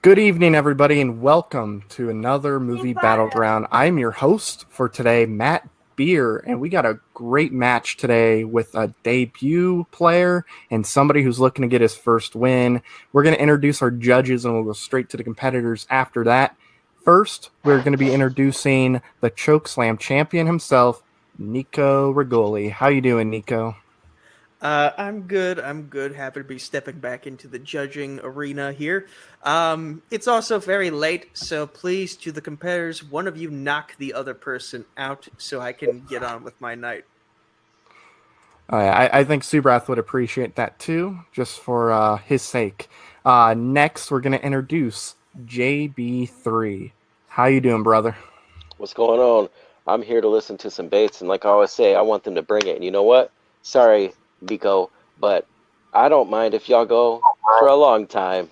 Good evening, everybody, and welcome to another Movie Battleground. I'm your host for today, Matt Beer, and we got a great match today with a debut player and somebody who's looking to get his first win. We're going to introduce our judges, and we'll go straight to the competitors after that. First, we're going to be introducing the Chokeslam champion himself, Nico Rigoli. How you doing, Nico? I'm good. Happy to be stepping back into the judging arena here. It's also very late, so please, to the competitors, one of you knock the other person out so I can get on with my night. I think Subrath would appreciate that too, just for his sake. Next, we're going to introduce JB3. How you doing, brother? What's going on? I'm here to listen to some baits, and like I always say, I want them to bring it. And you know what? Sorry, Nico, but I don't mind if y'all go for a long time.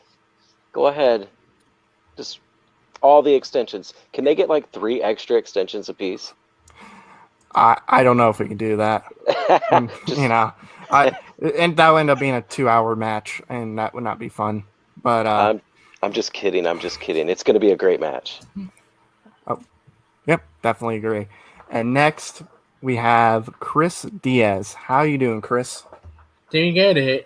Go ahead. Just all the extensions. Can they get like 3 extra extensions apiece? I don't know if we can do that. And that would end up being a 2-hour match, and that would not be fun. But I'm just kidding. It's going to be a great match. Oh, yep, definitely agree. And next we have Chris Diaz. How you doing, Chris? Doing good.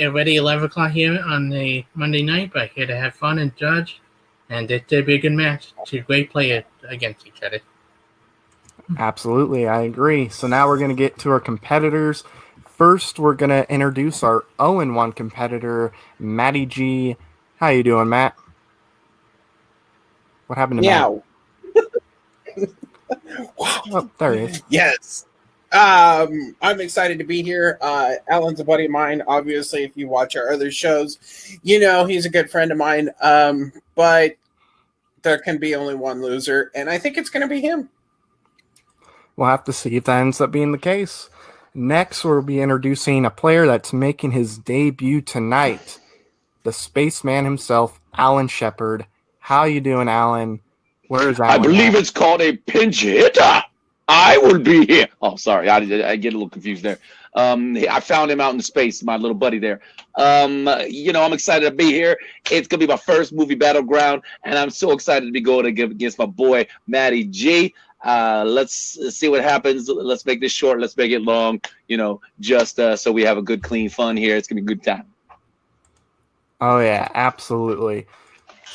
Already 11 o'clock here on the Monday night, but here to have fun and judge. And it did be a good match. Two great players against each other. Absolutely, I agree. So now we're going to get to our competitors. First, we're going to introduce our 0-1 competitor, Matty G. How you doing, Matt? What happened to Matt? Wow. Oh, there he is. Yes. I'm excited to be here. Alan's a buddy of mine. Obviously, if you watch our other shows, you know he's a good friend of mine. But there can be only one loser, and I think it's going to be him. We'll have to see if that ends up being the case. Next, we'll be introducing a player that's making his debut tonight, the spaceman himself, Alan Shepard. How you doing, Alan? Where is Alan? I believe it's called a pinch hitter. I will be here. Oh, sorry. I get a little confused there. I found him out in space, my little buddy there. I'm excited to be here. It's going to be my first movie battleground, and I'm so excited to be going against my boy, Matty G. Let's see what happens. Let's make this short. Let's make it long, just so we have a good, clean fun here. It's going to be a good time. Oh, yeah, absolutely.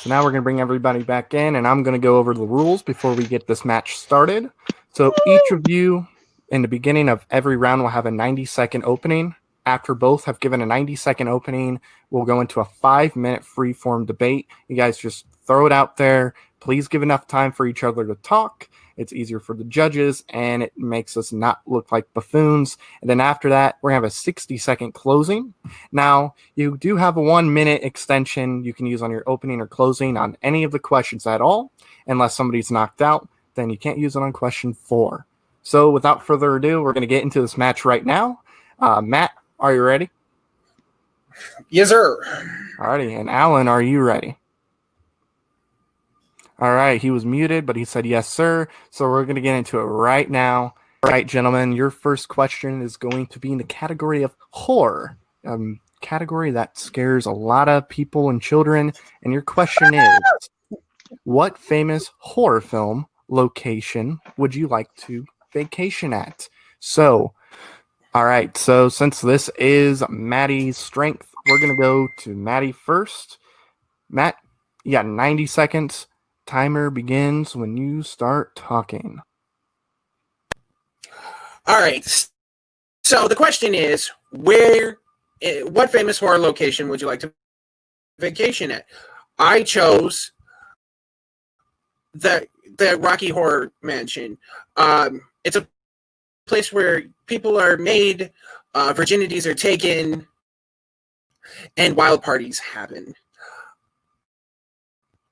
So now we're going to bring everybody back in, and I'm going to go over the rules before we get this match started. So each of you, in the beginning of every round, will have a 90-second opening. After both have given a 90-second opening, we'll go into a 5-minute free-form debate. You guys just throw it out there. Please give enough time for each other to talk. It's easier for the judges, and it makes us not look like buffoons. And then after that, we're going to have a 60-second closing. Now, you do have a 1-minute extension you can use on your opening or closing on any of the questions at all, unless somebody's knocked out. Then you can't use it on question 4. So without further ado, we're going to get into this match right now. Matt, are you ready? Yes, sir. Alrighty, and Alan, are you ready? All right, he was muted, but he said yes, sir. So we're going to get into it right now. All right, gentlemen, your first question is going to be in the category of horror, category that scares a lot of people and children. And your question is, what famous horror film location would you like to vacation at? So, all right, so since this is Maddie's strength, we're going to go to Maddie first. Matt, you got 90 seconds. Timer begins when you start talking. All right. So the question is, what famous horror location would you like to vacation at? I chose the Rocky Horror Mansion. It's a place where people are made, virginities are taken, and wild parties happen.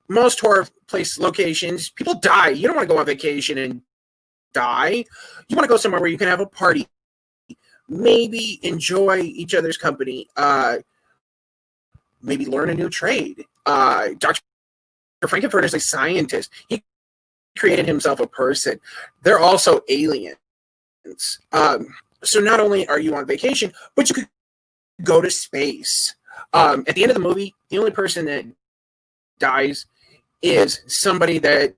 Most horror place locations, people die. You don't want to go on vacation and die. You want to go somewhere where you can have a party, maybe enjoy each other's company, maybe learn a new trade. Dr. Frankenfurter is a scientist. He created himself a person. They're also aliens. So not only are you on vacation, but you could go to space. At the end of the movie, the only person that dies is somebody that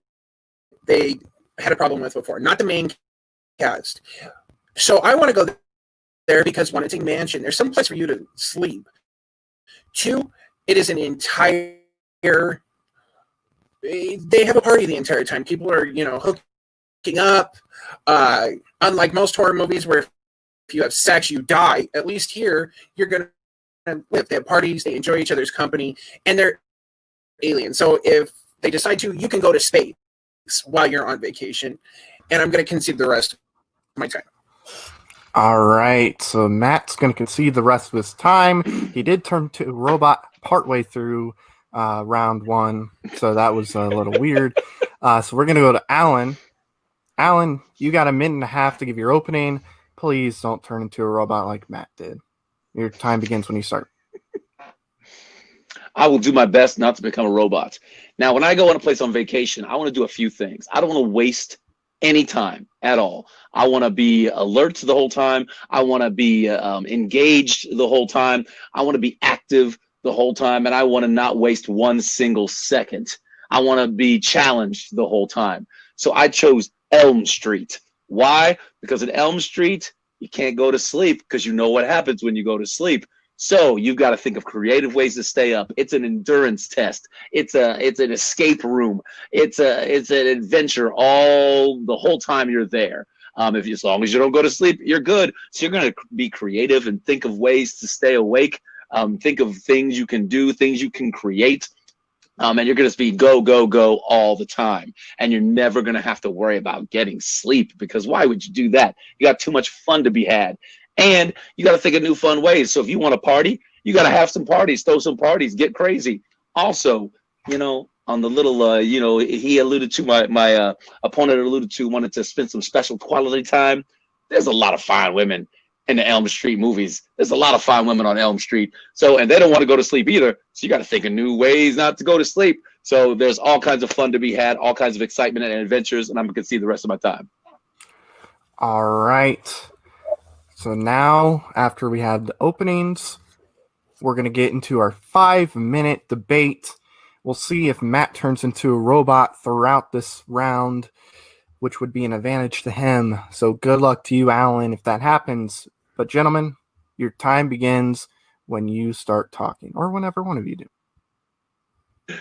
they had a problem with before, not the main cast. So I want to go there because one, it's a mansion. There's some place for you to sleep. Two, it is an entire. They have a party the entire time. People are, hooking up. Unlike most horror movies where if you have sex, you die. At least here, you're going to live. They have parties. They enjoy each other's company. And they're aliens. So if they decide to, you can go to space while you're on vacation. And I'm going to concede the rest of my time. All right, so Matt's going to concede the rest of his time. He did turn to a robot partway through round one, so that was a little weird. So we're going to go to Alan. Alan, you got a minute and a half to give your opening. Please don't turn into a robot like Matt did. Your time begins when you start. I will do my best not to become a robot. Now, when I go on a place on vacation, I want to do a few things. I don't want to waste any time at all. I want to be alert the whole time. I want to be engaged the whole time. I want to be active the whole time, and I want to not waste one single second. I want to be challenged the whole time. So I chose Elm Street. Why? Because in Elm Street, you can't go to sleep because you know what happens when you go to sleep. So you've got to think of creative ways to stay up. It's an endurance test. It's an escape room. It's an adventure the whole time you're there. As long as you don't go to sleep, you're good. So you're going to be creative and think of ways to stay awake. Think of things you can do, things you can create. And you're going to be go, go, go all the time. And you're never going to have to worry about getting sleep, because why would you do that? You got too much fun to be had. And you got to think of new fun ways. So if you want to party, you got to have some parties, throw some parties, get crazy. Also, on the little, he alluded to, my opponent alluded to, wanted to spend some special quality time. There's a lot of fine women in the Elm Street movies. There's a lot of fine women on Elm Street. So, and they don't want to go to sleep either. So you got to think of new ways not to go to sleep. So there's all kinds of fun to be had, all kinds of excitement and adventures. And I'm going to see the rest of my time. All right. So now, after we had the openings, we're going to get into our 5-minute debate. We'll see if Matt turns into a robot throughout this round, which would be an advantage to him. So good luck to you, Alan, if that happens. But gentlemen, your time begins when you start talking, or whenever one of you do.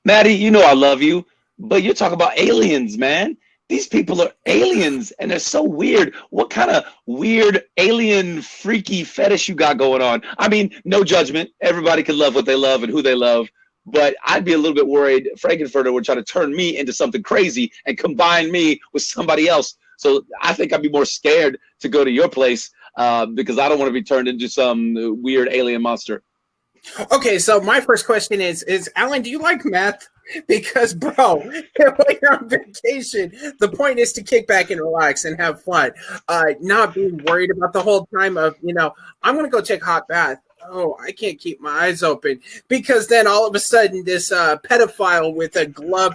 Maddie, I love you, but you're talking about aliens, man. These people are aliens, and they're so weird. What kind of weird alien freaky fetish you got going on? I mean, no judgment. Everybody can love what they love and who they love. But I'd be a little bit worried Frankenfurter would try to turn me into something crazy and combine me with somebody else. So I think I'd be more scared to go to your place because I don't want to be turned into some weird alien monster. Okay, so my first question is Alan, do you like meth? Because, bro, when you're on vacation, the point is to kick back and relax and have fun. Not being worried about the whole time of, I'm going to go take a hot bath. Oh, I can't keep my eyes open. Because then all of a sudden this pedophile with a glove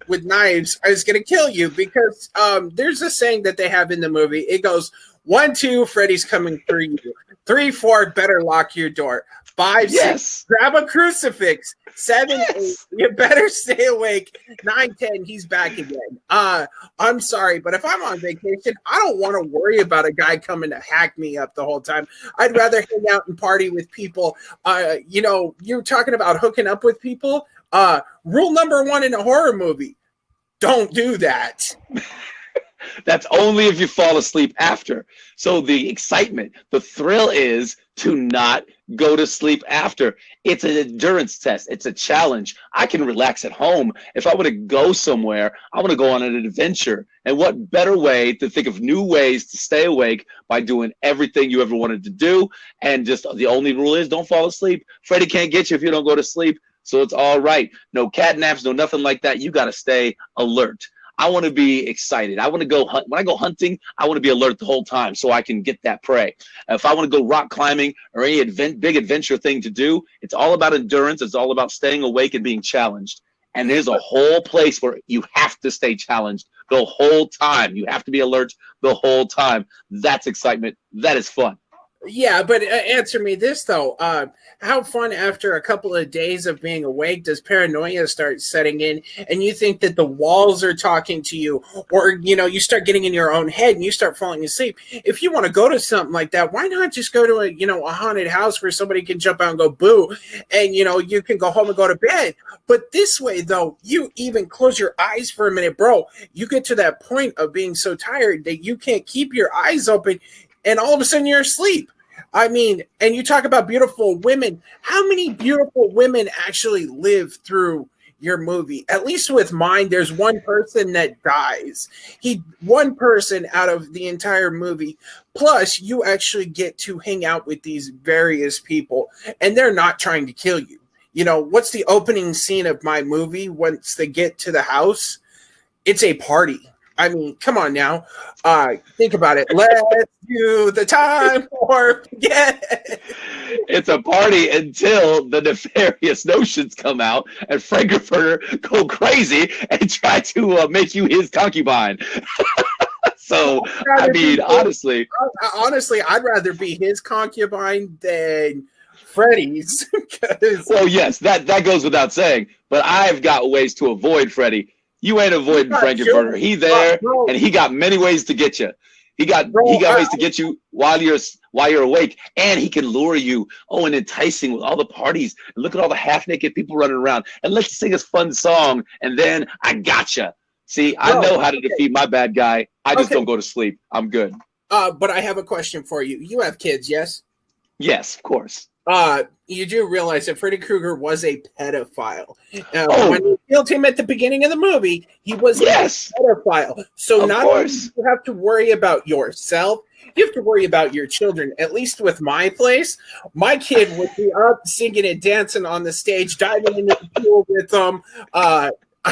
with knives is going to kill you. Because there's a saying that they have in the movie. It goes, 1, 2, Freddy's coming for you. 3, 4, better lock your door. 5, Yes. 6, grab a crucifix. 7, Yes. 8, you better stay awake. 9, 10, he's back again. I'm sorry, but if I'm on vacation, I don't want to worry about a guy coming to hack me up the whole time. I'd rather hang out and party with people. You're talking about hooking up with people. Rule number 1 in a horror movie, don't do that. That's only if you fall asleep after. So the excitement, the thrill is to not go to sleep after. It's an endurance test. It's a challenge. I can relax at home. If I want to go somewhere, I want to go on an adventure. And what better way to think of new ways to stay awake by doing everything you ever wanted to do? And just the only rule is don't fall asleep. Freddy can't get you if you don't go to sleep. So it's all right. No cat naps, no nothing like that. You got to stay alert. I want to be excited. I want to go hunt. When I go hunting, I want to be alert the whole time so I can get that prey. If I want to go rock climbing or any big adventure thing to do, it's all about endurance. It's all about staying awake and being challenged. And there's a whole place where you have to stay challenged the whole time. You have to be alert the whole time. That's excitement. That is fun. Yeah, but answer me this though. How fun after a couple of days of being awake does paranoia start setting in, and you think that the walls are talking to you, or you start getting in your own head and you start falling asleep? If you want to go to something like that, why not just go to a haunted house where somebody can jump out and go boo, and you can go home and go to bed. But this way though, you even close your eyes for a minute, bro. You get to that point of being so tired that you can't keep your eyes open, and all of a sudden you're asleep. I mean, and you talk about beautiful women. How many beautiful women actually live through your movie? At least with mine, there's one person that dies. One person out of the entire movie. Plus, you actually get to hang out with these various people, and they're not trying to kill you. What's the opening scene of my movie once they get to the house? It's a party. I mean, come on now. Think about it. Let's do the time or forget. It's a party until the nefarious notions come out and Frankenfurter go crazy and try to make you his concubine. So, I mean, honestly, I'd rather be his concubine than Freddy's. Well, yes, that goes without saying. But I've got ways to avoid Freddy. You ain't avoiding Frankenfurter. He there, and he got many ways to get you. He got ways to get you while you're awake, and he can lure you. Oh, and enticing with all the parties. And look at all the half-naked people running around. And let's sing a fun song, and then I gotcha. See, I know how to defeat my bad guy. I just don't go to sleep. I'm good. But I have a question for you. You have kids, yes? Yes, of course. You do realize that Freddy Krueger was a pedophile. When you killed him at the beginning of the movie, he was a pedophile. So not only do you have to worry about yourself, you have to worry about your children. At least with my place, my kid would be up singing and dancing on the stage, diving into the pool with them.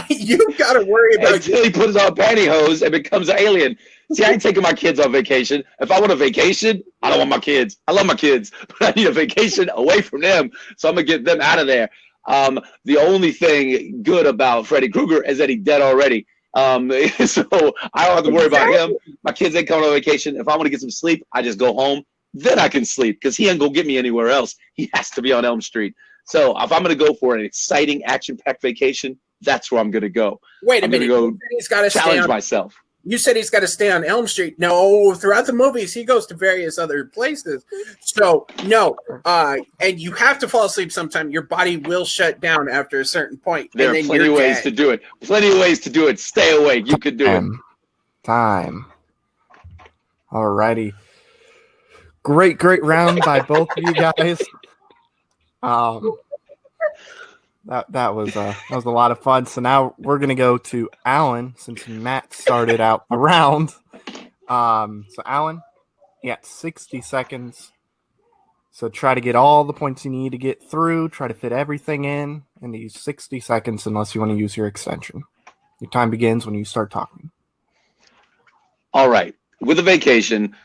You got to worry about until he puts on pantyhose and becomes an alien. See, I ain't taking my kids on vacation. If I want a vacation, I don't want my kids. I love my kids, but I need a vacation away from them, so I'm going to get them out of there. The only thing good about Freddy Krueger is that he's dead already. So I don't have to worry about him. My kids ain't coming on vacation. If I want to get some sleep, I just go home. Then I can sleep because he ain't going to get me anywhere else. He has to be on Elm Street. So if I'm going to go for an exciting, action-packed vacation, that's where I'm going to go. Wait a minute. He's got to challenge myself. You said he's got to stay on Elm Street. No, throughout the movies, he goes to various other places. So, no. And you have to fall asleep sometime. Your body will shut down after a certain point. There are plenty of ways to do it. Plenty of ways to do it. Stay awake. You can do it. Time. Alrighty. Great round by both of you guys. That was a lot of fun. So now we're gonna go to Alan since Matt started out the round. So Alan, you got 60 seconds. So try to get all the points you need to get through. Try to fit everything in these 60 seconds, unless you want to use your extension. Your time begins when you start talking. All right. With a vacation,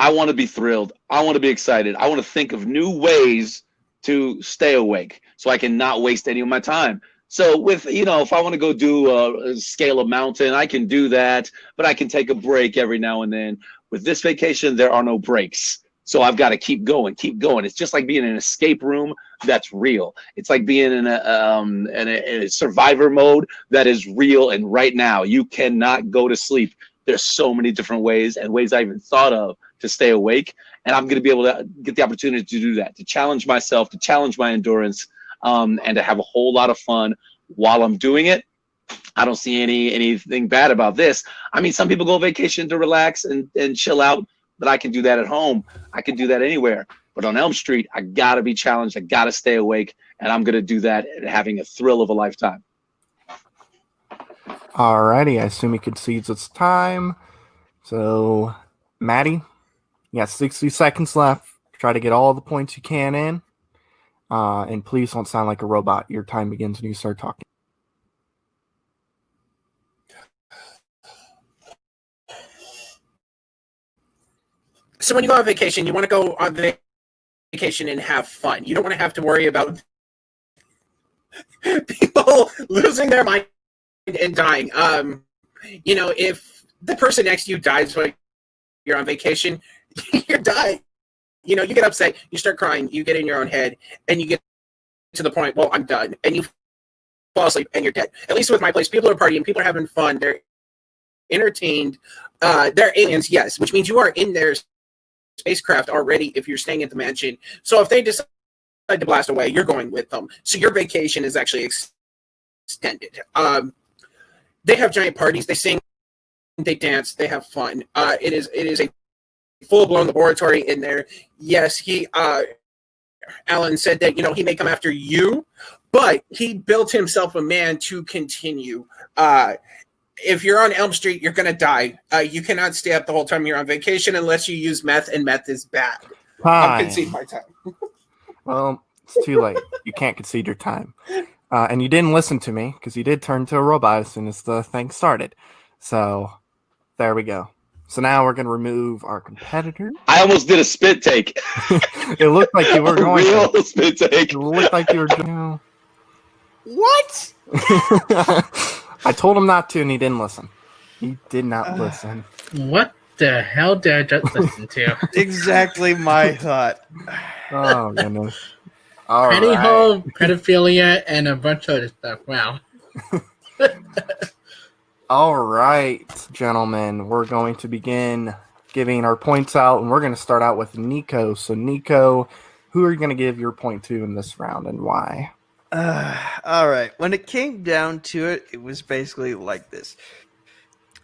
I want to be thrilled. I want to be excited. I want to think of new ways to stay awake so I can not waste any of my time. So with, if I want to go do scale a mountain, I can do that, but I can take a break every now and then. With this vacation, there are no breaks. So I've got to keep going. It's just like being in an escape room that's real. It's like being in a survivor mode that is real. And right now, you cannot go to sleep. There's so many different ways and ways I even thought of to stay awake. And I'm going to be able to get the opportunity to do that, to challenge myself, to challenge my endurance, and to have a whole lot of fun while I'm doing it. I don't see anything bad about this. I mean, some people go on vacation to relax and chill out, but I can do that at home. I can do that anywhere. But on Elm Street, I got to be challenged. I got to stay awake, and I'm going to do that and having a thrill of a lifetime. Alrighty, I assume he concedes its time. So, Maddie, you got 60 seconds left. Try to get all the points you can in. And please don't sound like a robot. Your time begins when you start talking. So when you go on vacation, you want to go on vacation and have fun. You don't want to have to worry about people losing their mind and dying. If the person next to you dies while you're on vacation, you're dying. you know, you get upset, you start crying, you get in your own head, and you get to the point, well, I'm done, and you fall asleep and you're dead. At least with my place, people are partying, people are having fun, they're entertained. They're aliens, yes, which means you are in their spacecraft already if you're staying at the mansion. So if they decide to blast away, you're going with them. So your vacation is actually extended. They have giant parties, they sing, they dance, they have fun. It is a full-blown laboratory in there. Yes, Alan said that, you know, he may come after you, but he built himself a man to continue. If you're on Elm Street, you're going to die. You cannot stay up the whole time you're on vacation unless you use meth, and meth is bad. I'm conceding my time. Well, it's too late. You can't concede your time. And you didn't listen to me because you did turn to a robot as soon as the thing started. So there we go. So now we're going to remove our competitor. I almost did a spit take. It looked like you were going real to. spit take. It looked like you were doing. What? I told him not to, and he didn't listen. He did not listen. What the hell did I just listen to? Exactly my thought. Oh, goodness. All Petty right. hole, pedophilia, and a bunch of other stuff. Wow. All right, gentlemen. We're going to begin giving our points out, and we're going to start out with Nico. So, Nico, who are you going to give your point to in this round, and why? All right. When it came down to it, it was basically like this.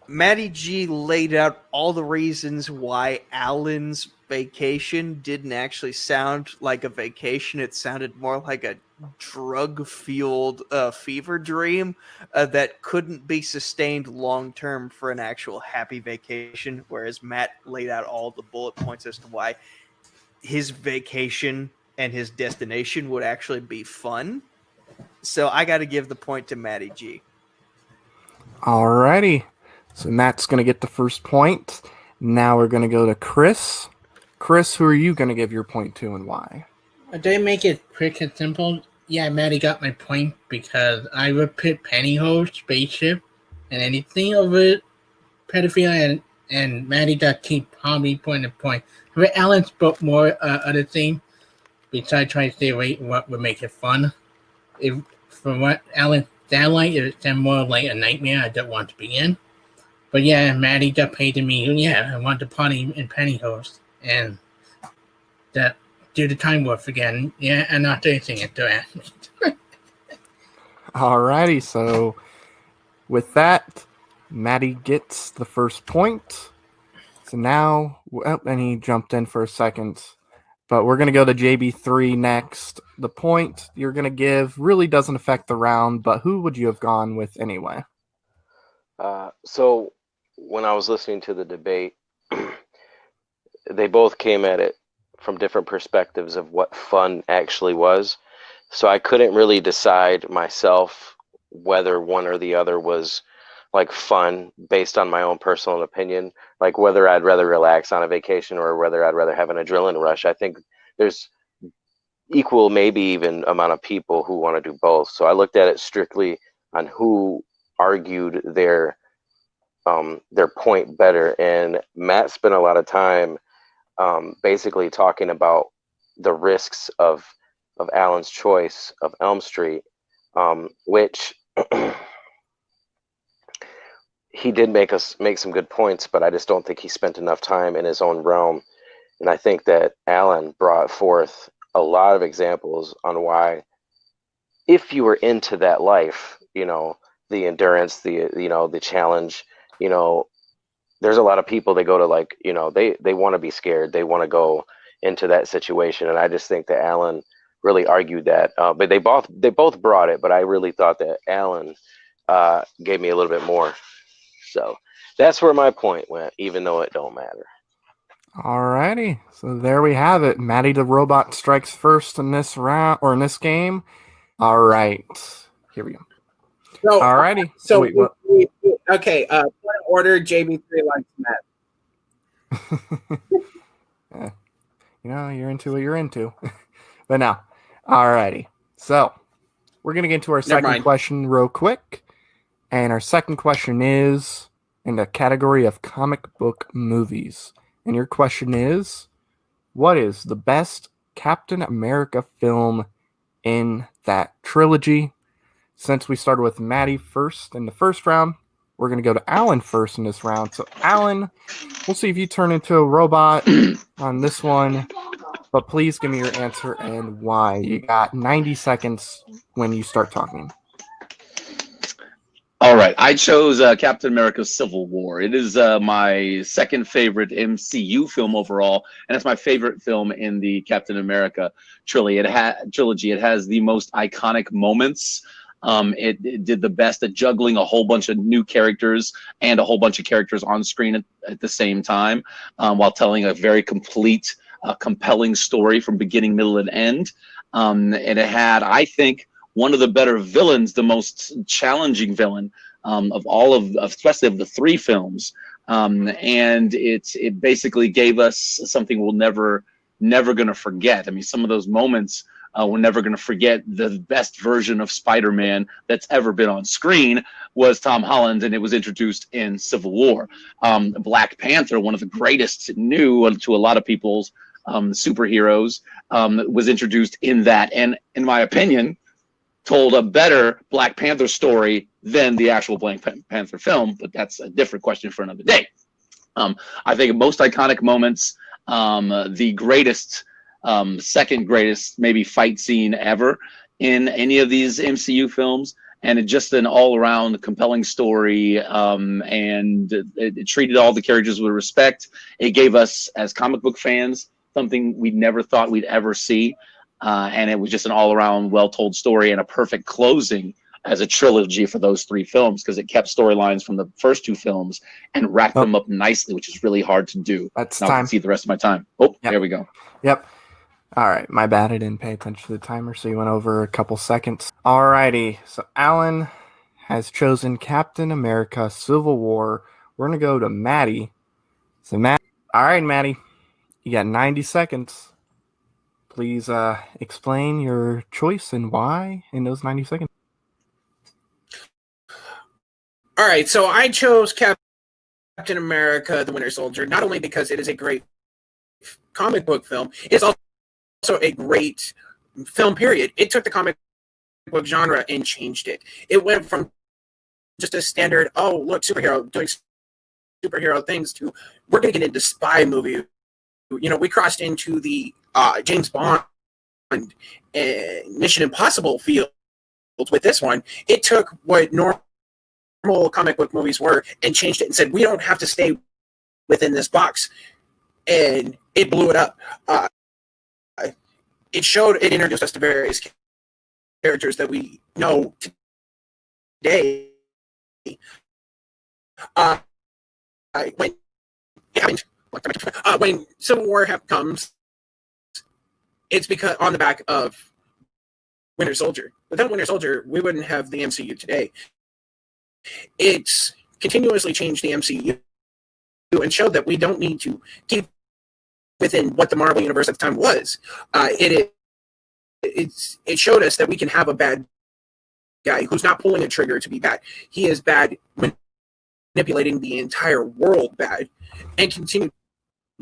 Matty G laid out all the reasons why Alan's vacation didn't actually sound like a vacation. It sounded more like a drug-fueled fever dream that couldn't be sustained long-term for an actual happy vacation, whereas Matt laid out all the bullet points as to why his vacation and his destination would actually be fun. So I got to give the point to Matty G. Alrighty. So Matt's going to get the first point. Now we're going to go to Chris. Chris, who are you going to give your point to and why? They make it quick and simple. Yeah, Maddie got my point because I would put pantyhose, spaceship, and anything over it, pedophilia, and Maddie got keep probably point to point. But Alan spoke more other things besides trying to stay away what would make it fun. If from what Alan sounded like, it sounded more like a nightmare I don't want to be in. But yeah, Maddie got paid to me. Yeah, I want to party in pantyhose, and that do the time warp again. Yeah, and not anything into that. Alrighty, so with that, Maddie gets the first point. So now, and he jumped in for a second. But we're going to go to JB3 next. The point you're going to give really doesn't affect the round, but who would you have gone with anyway? So when I was listening to the debate, they both came at it from different perspectives of what fun actually was. So I couldn't really decide myself whether one or the other was like fun based on my own personal opinion, like whether I'd rather relax on a vacation or whether I'd rather have an adrenaline rush. I think there's equal, maybe even amount of people who want to do both. So I looked at it strictly on who argued their point better. And Matt spent a lot of time basically talking about the risks of Alan's choice of Elm Street, which he did make some good points, but I just don't think he spent enough time in his own realm. And I think that Alan brought forth a lot of examples on why, if you were into that life, you know, the endurance, the challenge, you know, there's a lot of people that go to, like, you know, they want to be scared. They want to go into that situation. And I just think that Alan really argued that, but they both brought it, but I really thought that Alan gave me a little bit more. So that's where my point went, even though it don't matter. Alrighty, so there we have it. Matty the Robot strikes first in this round, or in this game. All right, here we go. So, Alrighty. So wait, what? Okay. Point of order. JB3 likes Matt. Yeah. You know, you're into what you're into. But now, alrighty. So we're gonna get into our second question real quick, and our second question is in the category of comic book movies. And your question is, what is the best Captain America film in that trilogy? Since we started with Maddie first in the first round, we're going to go to Alan first in this round. So, Alan, we'll see if you turn into a robot on this one, but please give me your answer and why. You got 90 seconds when you start talking. All right, I chose Captain America: Civil War. It is my second favorite MCU film overall, and it's my favorite film in the Captain America trilogy. It has the most iconic moments. It did the best at juggling a whole bunch of new characters and a whole bunch of characters on screen at the same time, while telling a very complete, compelling story from beginning, middle, and end. And it had, I think, one of the better villains, the most challenging villain of all of, especially of the three films. And it basically gave us something we'll never going to forget. I mean, some of those moments, we're never going to forget. The best version of Spider-Man that's ever been on screen was Tom Holland, and it was introduced in Civil War. Black Panther, one of the greatest new to a lot of people's superheroes, was introduced in that, and in my opinion, told a better Black Panther story than the actual Black Panther film, but that's a different question for another day. I think most iconic moments, the greatest, second greatest maybe fight scene ever in any of these MCU films, and it just an all-around compelling story, and it treated all the characters with respect. It gave us, as comic book fans, something we never thought we'd ever see. And it was just an all-around well-told story and a perfect closing as a trilogy for those three films, because it kept storylines from the first two films and wrapped them up nicely, which is really hard to do. That's now time. I can see the rest of my time. Oh, yep. There we go. Yep. All right. My bad. I didn't pay attention to the timer, so you went over a couple seconds. All righty. So Alan has chosen Captain America: Civil War. We're going to go to Maddie. So, All right, Maddie. You got 90 seconds. Please explain your choice and why in those 90 seconds. All right, so I chose Captain America: The Winter Soldier, not only because it is a great comic book film, it's also a great film, period. It took the comic book genre and changed it. It went from just a standard, oh, look, superhero doing superhero things, to we're going to get into spy movie. You know, we crossed into the James Bond and Mission Impossible field with this one. It took what normal comic book movies were and changed it and said, we don't have to stay within this box. And it blew it up. It introduced us to various characters that we know today. When Civil War comes, it's because on the back of Winter Soldier. Without Winter Soldier, we wouldn't have the MCU today. It's continuously changed the MCU and showed that we don't need to keep within what the Marvel Universe at the time was. It showed us that we can have a bad guy who's not pulling a trigger to be bad. He is bad, manipulating the entire world bad, and continue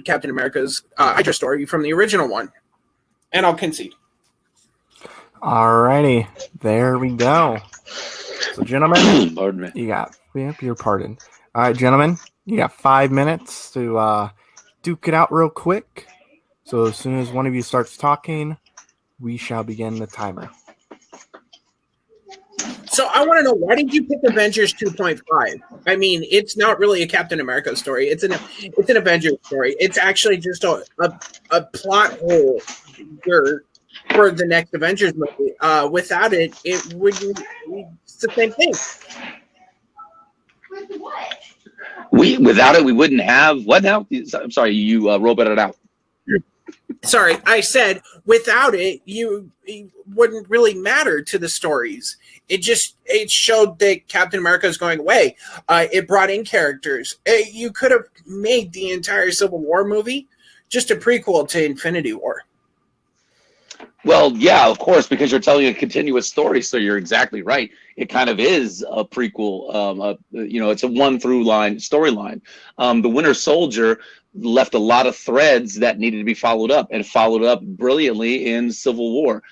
Captain America's Hydra story from the original one. And I'll concede. Alrighty, there we go. So, gentlemen, pardon me. You got your pardon. All right, gentlemen, you got 5 minutes to duke it out real quick. So as soon as one of you starts talking, we shall begin the timer. So I want to know, why did you pick Avengers 2.5? I mean, it's not really a Captain America story. It's an Avengers story. It's actually just a plot hole for the next Avengers movie. Without it, it wouldn't. It's the same thing. Without it, we wouldn't have what now? I'm sorry, you roboted it out. Sorry, I said without it, it wouldn't really matter to the stories. It showed that Captain America is going away. It brought in characters. You could have made the entire Civil War movie just a prequel to Infinity War. Well, yeah, of course, because you're telling a continuous story. So you're exactly right. It kind of is a prequel. It's a one through line storyline. The Winter Soldier left a lot of threads that needed to be followed up, and followed up brilliantly in Civil War,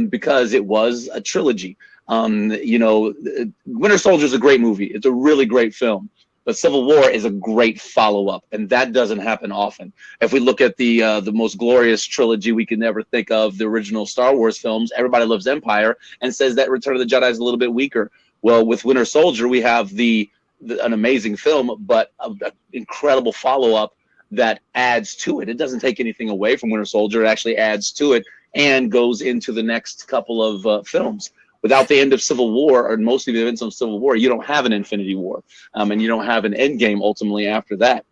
because it was a trilogy. Winter Soldier is a great movie. It's a really great film. But Civil War is a great follow-up, and that doesn't happen often. If we look at the most glorious trilogy we can ever think of, the original Star Wars films, everybody loves Empire and says that Return of the Jedi is a little bit weaker. Well, with Winter Soldier, we have an amazing film, but an incredible follow-up that adds to it. It doesn't take anything away from Winter Soldier. It actually adds to it and goes into the next couple of films. Without the end of Civil War, or most of the events of Civil War, you don't have an Infinity War, and you don't have an Endgame ultimately after that.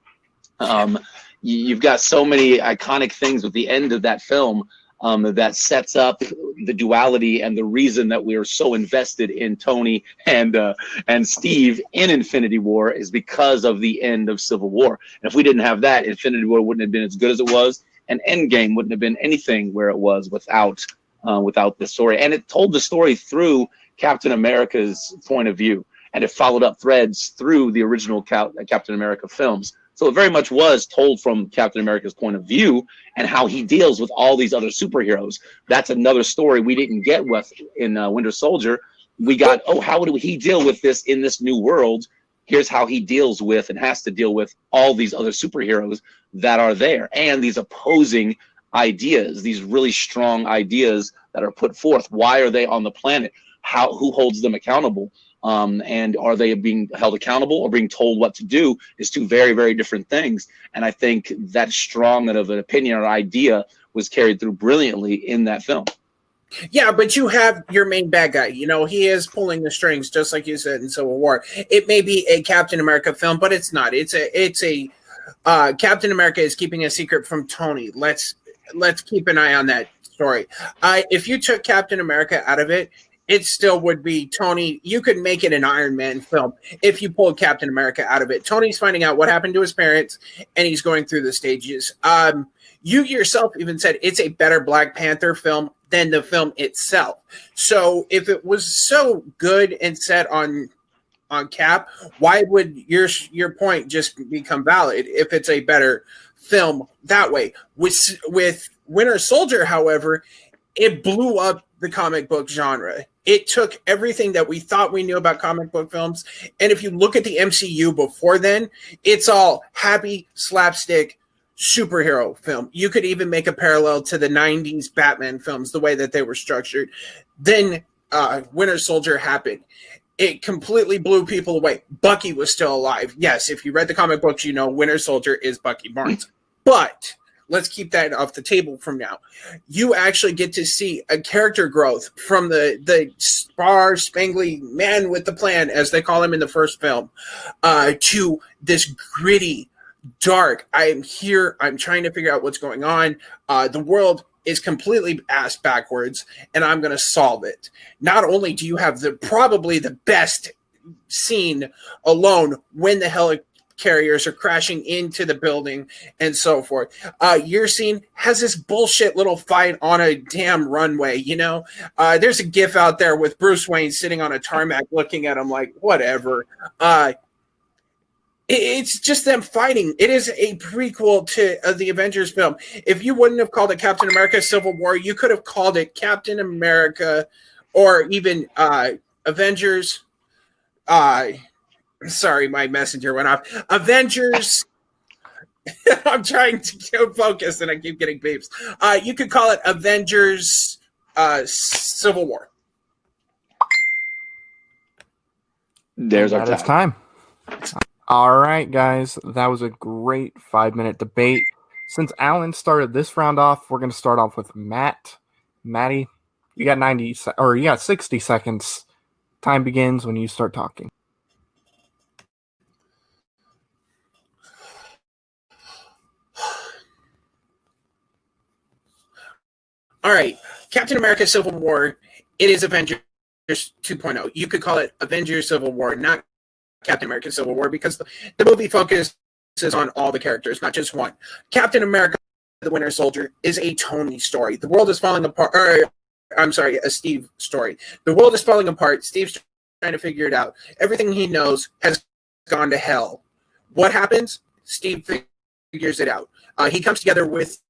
You've got so many iconic things with the end of that film that sets up the duality and the reason that we are so invested in Tony and Steve in Infinity War is because of the end of Civil War. And if we didn't have that, Infinity War wouldn't have been as good as it was, and Endgame wouldn't have been anything where it was without the story. And it told the story through Captain America's point of view, and it followed up threads through the original Captain America films. So it very much was told from Captain America's point of view and how he deals with all these other superheroes. That's another story we didn't get with in Winter Soldier. We got, how do he deal with this in this new world? Here's how he deals with and has to deal with all these other superheroes that are there, and these opposing ideas, these really strong ideas that are put forth. Why are they on the planet? Who holds them accountable? And are they being held accountable or being told what to do is two very, very different things. And I think that strong of an opinion or idea was carried through brilliantly in that film. Yeah, but you have your main bad guy. He is pulling the strings, just like you said in Civil War. It may be a Captain America film, but it's not. It's a Captain America is keeping a secret from Tony. Let's keep an eye on that story. If you took Captain America out of it, it still would be Tony. You could make it an Iron Man film if you pulled Captain America out of it. Tony's finding out what happened to his parents, and he's going through the stages. You yourself even said it's a better Black Panther film than the film itself. So if it was so good and set on Cap, why would your point just become valid if it's a better film that way? With Winter Soldier, however, it blew up the comic book genre. It took everything that we thought we knew about comic book films, and if you look at the MCU before then, it's all happy slapstick superhero film. You could even make a parallel to the 90s Batman films, the way that they were structured. Then Winter Soldier happened. It completely blew people away. Bucky was still alive. Yes, if you read the comic books, you know Winter Soldier is Bucky Barnes. But let's keep that off the table from now. You actually get to see a character growth from the star-spangly man with the plan, as they call him in the first film, to this gritty, dark, I'm here, I'm trying to figure out what's going on. The world is completely ass backwards, and I'm going to solve it. Not only do you have probably the best scene alone when the helicarriers are crashing into the building and so forth. Your scene has this bullshit little fight on a damn runway, There's a gif out there with Bruce Wayne sitting on a tarmac looking at him like, whatever. It's just them fighting. It is a prequel to the Avengers film. If you wouldn't have called it Captain America Civil War, you could have called it Captain America or even Avengers. Sorry, my messenger went off. Avengers. I'm trying to focus and I keep getting beeps. You could call it Avengers Civil War. There's our time. All right, guys, that was a great 5-minute debate. Since Alan started this round off, we're going to start off with Matt. Matty, you got 60 seconds. Time begins when you start talking. All right, Captain America Civil War, it is Avengers 2.0. You could call it Avengers Civil War, not Captain America Civil War, because the movie focuses on all the characters, not just one. Captain America the Winter Soldier is a Tony story. The world is falling apart. A Steve story. The world is falling apart. Steve's trying to figure it out. Everything he knows has gone to hell. What happens? Steve figures it out. He comes together with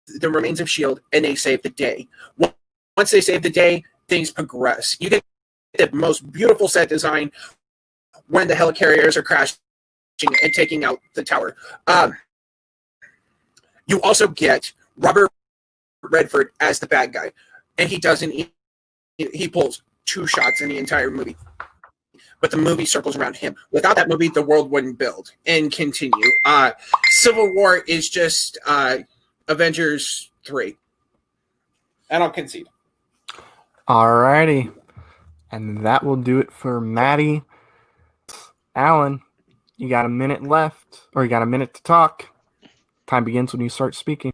the remains of S.H.I.E.L.D. and they save the day. Once they save the day, things progress. You get the most beautiful set design when the helicarriers are crashing and taking out the tower. You also get Robert Redford as the bad guy, and he pulls 2 shots in the entire movie. But the movie circles around him. Without that movie, the world wouldn't build and continue. Civil War is just Avengers 3. And I'll concede. Alrighty. And that will do it for Maddie. Alan, you got a minute left, or you got a minute to talk. Time begins when you start speaking.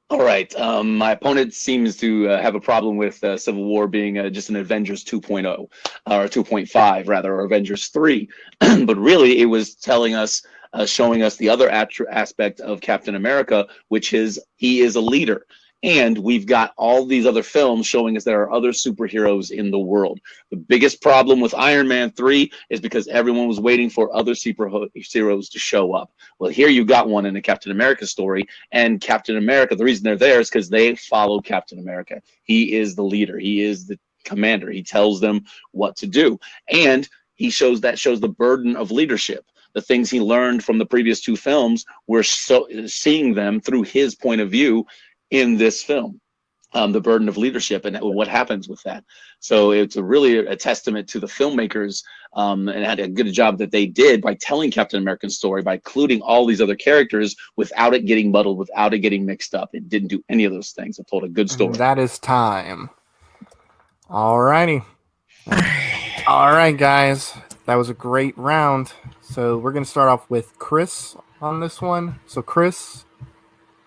All right. My opponent seems to have a problem with Civil War being just an Avengers 2.0 or 2.5 rather, or Avengers 3. But really, it was telling us, showing us the other aspect of Captain America, which is he is a leader. And we've got all these other films showing us there are other superheroes in the world. The biggest problem with Iron Man 3 is because everyone was waiting for other superheroes to show up. Well, here you got one in the Captain America story. And Captain America, the reason they're there is because they follow Captain America. He is the leader. He is the commander. He tells them what to do. And he shows the burden of leadership. The things he learned from the previous 2 films, we're seeing them through his point of view in this film, the burden of leadership and what happens with that. So it's really a testament to the filmmakers and had a good job that they did by telling Captain America's story, by including all these other characters without it getting muddled, without it getting mixed up. It didn't do any of those things. It told a good story. And that is time. Alrighty. All right, guys. That was a great round. So we're going to start off with Chris on this one. So Chris,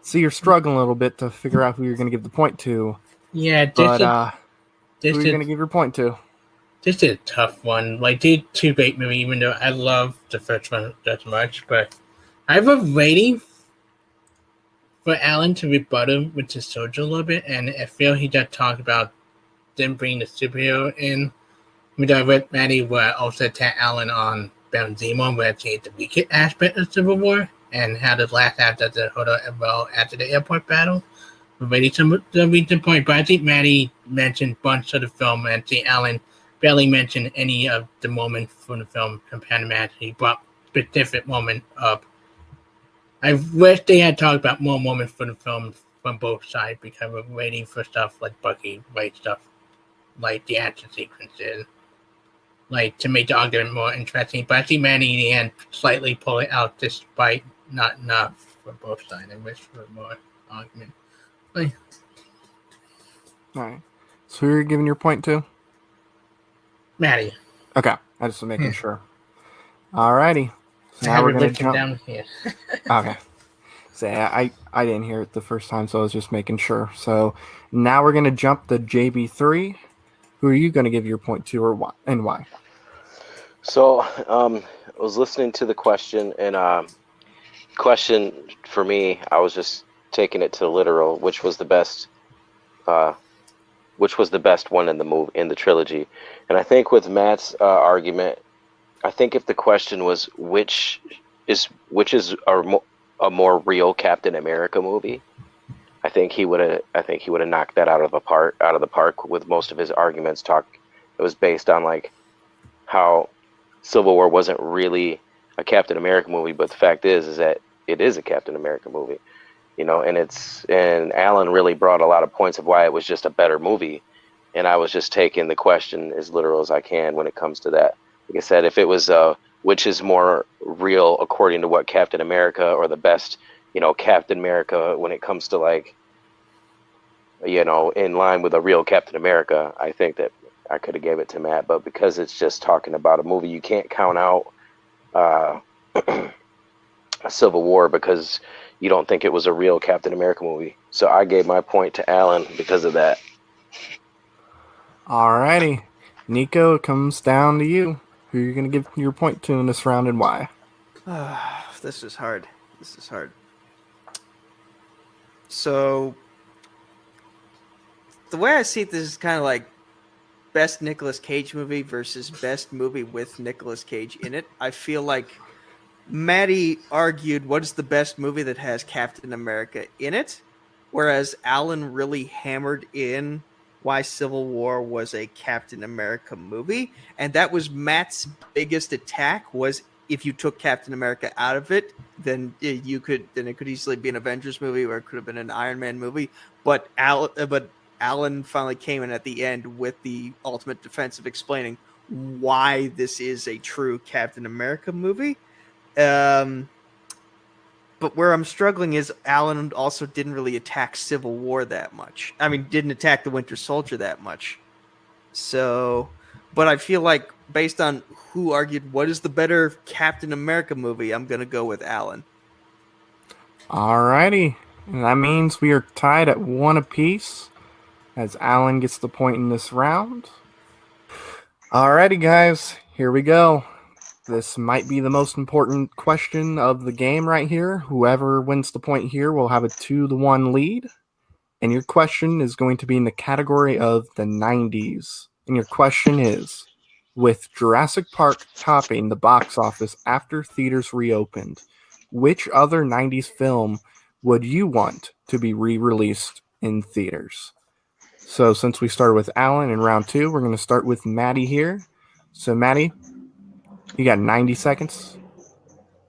see, you're struggling a little bit to figure out who you're going to give the point to. Yeah, who are you going to give your point to? This is a tough one. Like, they two great movie, even though I love the first one just much, but I was waiting for Alan to rebuttal with the soldier a little bit, and I feel he just talked about them bringing the superhero in. With Maddie will also attack Alan on Benzema, where it's the weakest aspect of Civil War, and how the last act of the hotel well after the airport battle. Ready to reach the point, but I think Maddie mentioned a bunch of the film, and I think Alan barely mentioned any of the moments from the film compared to Matt. He brought specific moment up. I wish they had talked about more moments from the film from both sides, because we're waiting for stuff like Bucky, right stuff, like the action sequences, like to make the argument more interesting. But I think Maddie in the end slightly pulled it out despite not enough for both sides. I wish for more argument. Like, All right. So who are you giving your point to? Maddie. Okay. I just was making sure. All righty. So now we're going to jump down here. Okay. So I didn't hear it the first time, so I was just making sure. So now we're going to jump to JB3. Who are you going to give your point to, or why, and why? So I was listening to the question, and question for me, I was just taking it to literal, which was the best one in the movie, in the trilogy. And I think with Matt's argument, I think if the question was which is a more real Captain America movie, I think he would have knocked that out of the park with most of his arguments. It was based on like how Civil War wasn't really a Captain America movie, but the fact is that it is a Captain America movie, you know. And Alan really brought a lot of points of why it was just a better movie, and I was just taking the question as literal as I can when it comes to that. Like I said, if it was which is more real according to what Captain America, or the best, you know, Captain America when it comes to, like, you know, in line with a real Captain America, I think that I could have gave it to Matt. But because it's just talking about a movie, you can't count out a Civil War because you don't think it was a real Captain America movie. So I gave my point to Alan because of that. Alrighty. Nico, it comes down to you. Who are you going to give your point to in this round, and why? This is hard. So the way I see it, this is kind of like best Nicolas Cage movie versus best movie with Nicolas Cage in it. I feel like Maddie argued what is the best movie that has Captain America in it, whereas Alan really hammered in why Civil War was a Captain America movie, and that was Matt's biggest attack. Was if you took Captain America out of it, then it could easily be an Avengers movie, or it could have been an Iron Man movie. But Alan finally came in at the end with the ultimate defense of explaining why this is a true Captain America movie. But where I'm struggling is Alan also didn't really attack Civil War that much. I mean, didn't attack the Winter Soldier that much. So, but I feel like based on who argued what is the better Captain America movie, I'm going to go with Alan. Alrighty. And that means we are tied at 1 apiece as Alan gets the point in this round. Alrighty, guys. Here we go. This might be the most important question of the game right here. Whoever wins the point here will have a 2-1 lead. And your question is going to be in the category of the 90s. And your question is, with Jurassic Park topping the box office after theaters reopened, which other 90s film would you want to be re-released in theaters? So since we started with Alan in round 2, we're going to start with Maddie here. So Maddie, you got 90 seconds.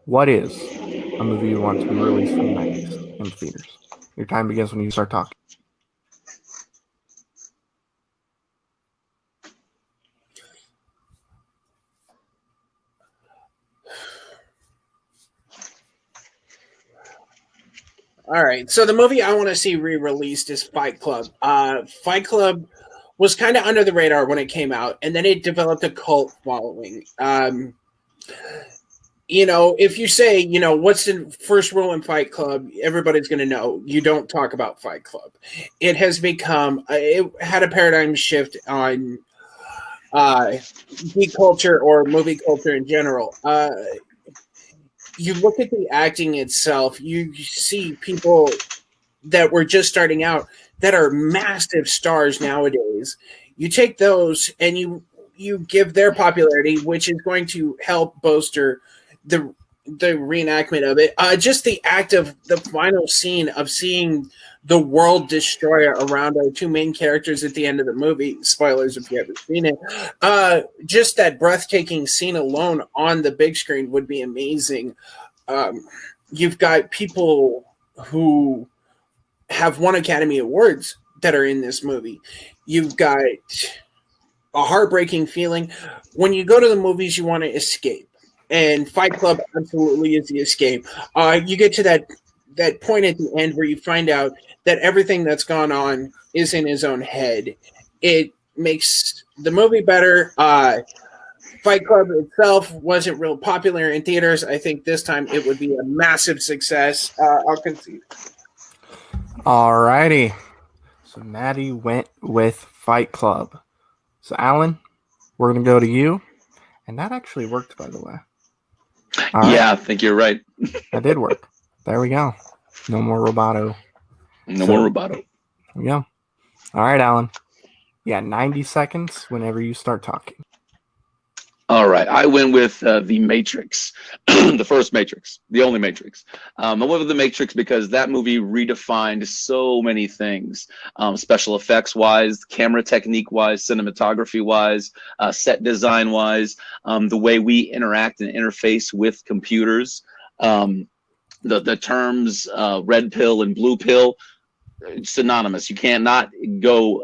What is a movie you want to be released from the 90s in theaters? Your time begins when you start talking. All right. So the movie I want to see re-released is Fight Club. Fight Club was kind of under the radar when it came out, and then it developed a cult following. If you say, what's the first rule in Fight Club, everybody's going to know you don't talk about Fight Club. It has become, it had a paradigm shift on geek culture or movie culture in general. You look at the acting itself, you see people that were just starting out that are massive stars nowadays. You take those and you give their popularity, which is going to help bolster the reenactment of it. Just the act of the final scene of seeing the world destroy around our two main characters at the end of the movie. Spoilers if you haven't seen it. Just that breathtaking scene alone on the big screen would be amazing. You've got people who have won Academy Awards that are in this movie. You've got a heartbreaking feeling. When you go to the movies, you want to escape. And Fight Club absolutely is the escape. You get to that point at the end where you find out that everything that's gone on is in his own head. It makes the movie better. Fight Club itself wasn't real popular in theaters. I think this time it would be a massive success. I'll concede. Alrighty. So Maddie went with Fight Club. So Alan, we're going to go to you. And that actually worked, by the way. All right. Yeah, I think you're right. That did work. There we go. No more Roboto. No more Roboto. There we go. All right, Alan. Yeah, 90 seconds whenever you start talking. All right, I went with The Matrix, the first Matrix, the only Matrix. I went with The Matrix because that movie redefined so many things, special effects wise, camera technique wise, cinematography wise, set design wise, the way we interact and interface with computers, the terms red pill and blue pill. Synonymous. You can't not go,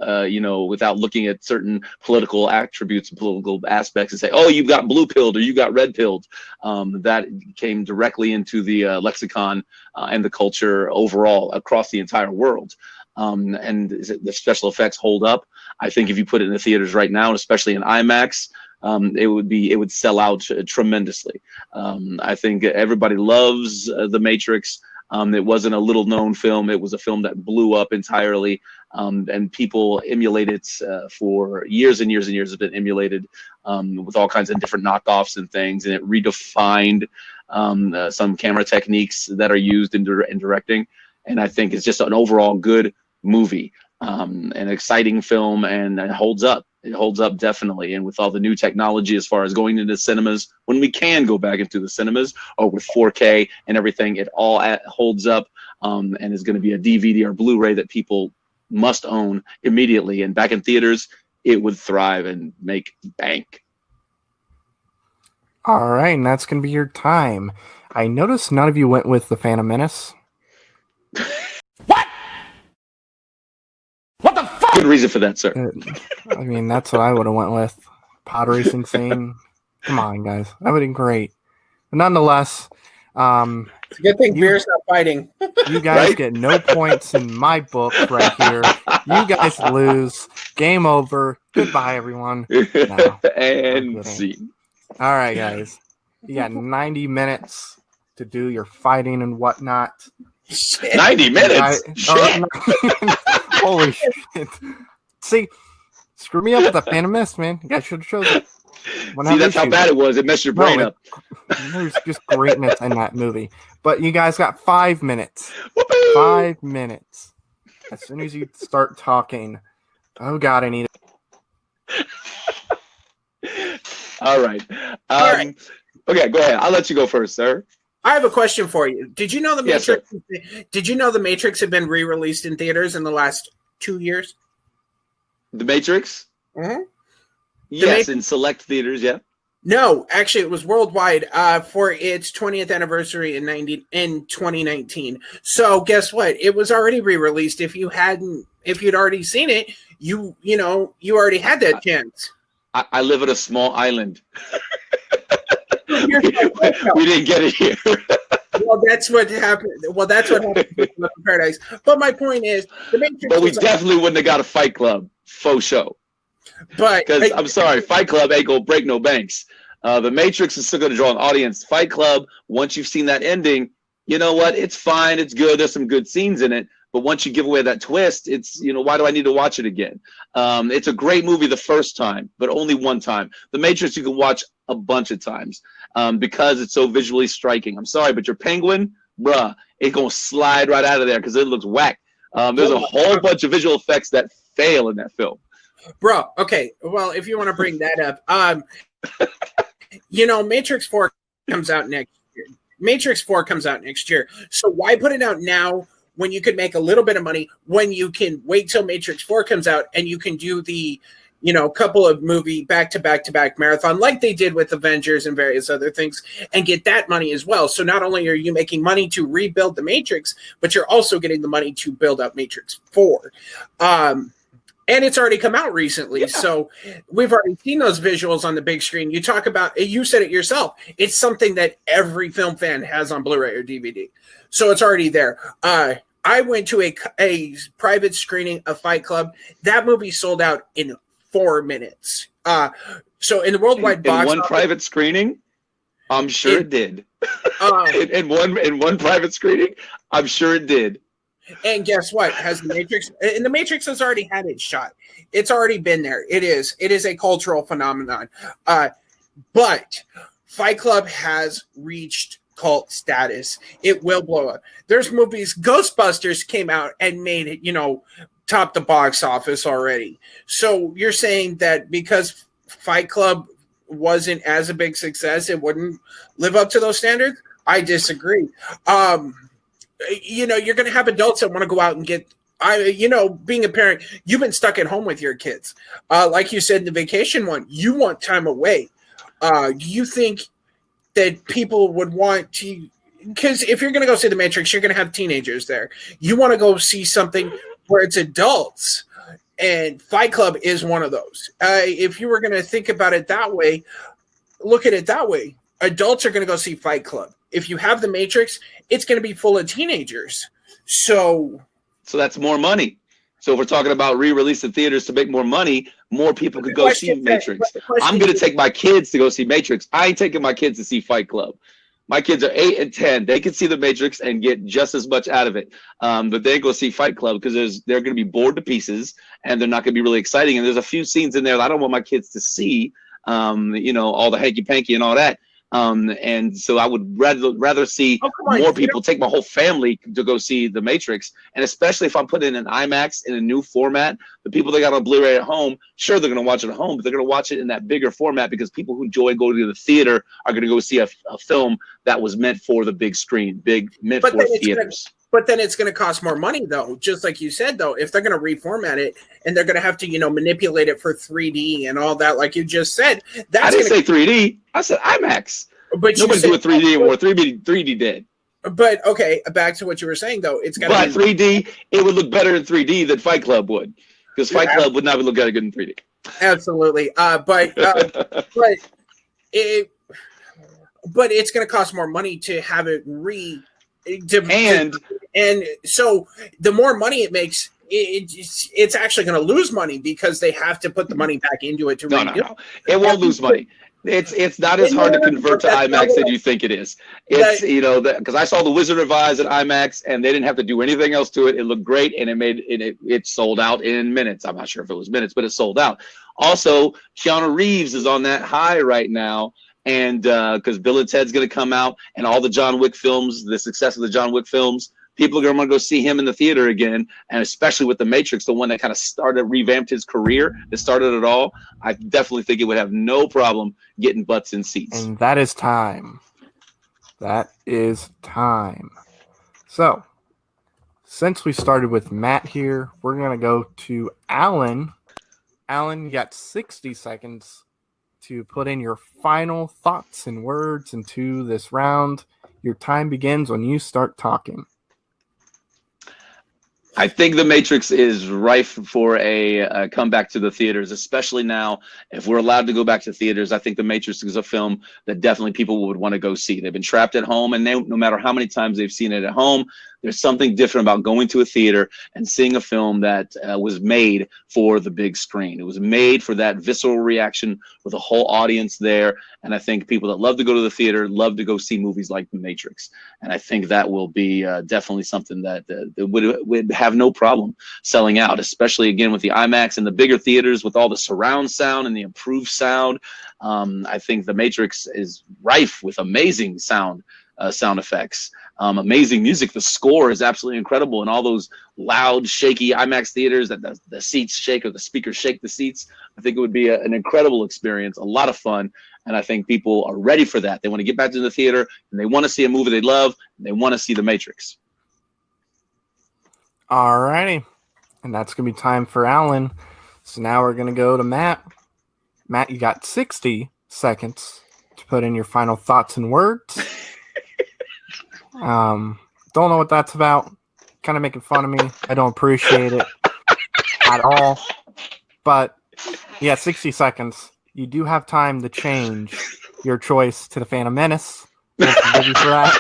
without looking at certain political attributes and political aspects and say, oh, you got blue pilled or you got red pilled. That came directly into the lexicon and the culture overall across the entire world. And the special effects hold up. I think if you put it in the theaters right now, especially in IMAX, it would sell out tremendously. I think everybody loves The Matrix. It wasn't a little known film. It was a film that blew up entirely, and people emulate it for years and years and years. Have been emulated with all kinds of different knockoffs and things, and it redefined some camera techniques that are used in directing. and I think it's just an overall good movie, an exciting film, and it holds up. It holds up definitely, and with all the new technology as far as going into cinemas, when we can go back into the cinemas, or with 4K and everything, it all holds up, and is going to be a DVD or Blu-ray that people must own immediately. And back in theaters, it would thrive and make bank. All right, and that's going to be your time. I noticed none of you went with The Phantom Menace. What the fuck? Good reason for that, sir. I mean, that's what I would have went with. Pod racing scene. Come on, guys. That would have been great. But nonetheless, It's a good thing Beer's not fighting. you guys get no points in my book right here. You guys lose. Game over. Goodbye, everyone. No, And scene. all right, guys. You got 90 minutes to do your fighting and whatnot. 90 minutes? Shit. Holy shit. See, screw me up with the Phantom Menace, man. You guys should have chosen it. See, that's how bad it was. It messed your brain up. There's just greatness in that movie. But you guys got 5 minutes. Whoopee! 5 minutes. As soon as you start talking, oh God, I need it. All right. All right. Okay, go ahead. I'll let you go first, sir. I have a question for you. Did you know the Yes, Matrix? Did you know the Matrix had been re-released in theaters in the last 2 years? The Matrix? Mm-hmm. Yes, in select theaters, yeah. No, actually, it was worldwide for its 20th anniversary in 2019. So guess what? It was already re-released. If you'd already seen it, you already had that chance. I live at a small island. We didn't get it here. Well, that's what happened. Well, that's what happened with Paradise. But my point is, the Matrix. But we definitely wouldn't have got a Fight Club faux show. But Because I'm sorry, Fight Club ain't gonna break no banks. The Matrix is still gonna draw an audience. Fight Club, once you've seen that ending, you know what? It's fine. It's good. There's some good scenes in it. But once you give away that twist, it's, why do I need to watch it again? It's a great movie the first time, but only one time. The Matrix you can watch a bunch of times because it's so visually striking. I'm sorry, but your penguin, bruh, it's going to slide right out of there because it looks whack. There's a whole bunch of visual effects that fail in that film. Bro, okay. Well, if you want to bring that up, Matrix 4 comes out next year. Matrix 4 comes out next year. So why put it out now when you could make a little bit of money, when you can wait till Matrix 4 comes out and you can do the, couple of movie back-to-back marathon like they did with Avengers and various other things and get that money as well. So not only are you making money to rebuild the Matrix, but you're also getting the money to build up Matrix 4. And it's already come out recently. Yeah. So we've already seen those visuals on the big screen. You said it yourself. It's something that every film fan has on Blu-ray or DVD. So it's already there. I went to a private screening of Fight Club. That movie sold out in 4 minutes. So in the worldwide box in one office, private screening, I'm sure it did. In one private screening, I'm sure it did. And guess what? The Matrix has already had its shot. It's already been there. It is a cultural phenomenon. But Fight Club has reached cult status. It will blow up. There's movies. Ghostbusters came out and made it, top the box office already. So you're saying that because Fight Club wasn't as a big success, it wouldn't live up to those standards? I disagree. You're going to have adults that want to go out and get, being a parent, you've been stuck at home with your kids. Like you said in the vacation one, you want time away. Do you think that people would want to, because if you're going to go see The Matrix, you're going to have teenagers there. You want to go see something where it's adults, and Fight Club is one of those. If you were going to think about it that way, look at it that way. Adults are going to go see Fight Club. If you have The Matrix, it's going to be full of teenagers. So that's more money. So if we're talking about re-release in theaters to make more money, more people could go see Matrix. I'm going to take my kids to go see Matrix. I ain't taking my kids to see Fight Club. My kids are 8 and 10. They can see The Matrix and get just as much out of it. But they go see Fight Club because they're going to be bored to pieces and they're not going to be really exciting. And there's a few scenes in there that I don't want my kids to see, all the hanky-panky and all that. And so I would rather see more people take my whole family to go see The Matrix. And especially if I'm putting in an IMAX in a new format, the people that got on Blu-ray at home, sure, they're going to watch it at home, but they're going to watch it in that bigger format because people who enjoy going to the theater are going to go see a film that was meant for the big screen, meant for theaters. But then it's going to cost more money, though. Just like you said, though, if they're going to reformat it and they're going to have to, manipulate it for 3D and all that, like you just said. I didn't say 3D. I said IMAX. But nobody's doing 3D anymore. 3D dead. But okay, back to what you were saying, though. It's got to be 3D. It would look better in 3D than Fight Club would, because Fight Club would not look that good in 3D. Absolutely. But it's going to cost more money to have it and so the more money it makes, it's actually going to lose money because they have to put the money back into it to redo. No. It won't lose money. It's not as hard to convert to IMAX as you think it is. It's because I saw The Wizard of Oz at IMAX and they didn't have to do anything else to it. It looked great and it sold out in minutes. I'm not sure if it was minutes, but it sold out. Also, Keanu Reeves is on that high right now. And because Bill and Ted's going to come out and all the John Wick films, the success of the John Wick films, people are going to want to go see him in the theater again. And especially with The Matrix, the one that kind of revamped his career, that started it all. I definitely think it would have no problem getting butts in seats. And that is time. That is time. So, since we started with Matt here, we're going to go to Alan. Alan, you got 60 seconds to put in your final thoughts and words into this round. Your time begins when you start talking. I think The Matrix is rife for a comeback to the theaters, especially now. If we're allowed to go back to theaters, I think The Matrix is a film that definitely people would want to go see. They've been trapped at home, and no matter how many times they've seen it at home, there's something different about going to a theater and seeing a film that was made for the big screen. It was made for that visceral reaction with a whole audience there. And I think people that love to go to the theater love to go see movies like The Matrix. And I think that will be definitely something that would have no problem selling out, especially again with the IMAX and the bigger theaters with all the surround sound and the improved sound. I think The Matrix is rife with amazing sound effects, amazing music. The score is absolutely incredible, and all those loud, shaky IMAX theaters that the seats shake or the speakers shake the seats. I think it would be an incredible experience, a lot of fun, and I think people are ready for that. They want to get back to the theater, and they want to see a movie they love, and they want to see The Matrix. All righty, and that's going to be time for Alan. So now we're going to go to Matt. Matt, you got 60 seconds to put in your final thoughts and words. Don't know what that's about. Kind of making fun of me. I don't appreciate it at all. But yeah, 60 seconds. You do have time to change your choice to the Phantom Menace. We'll forgive you for that.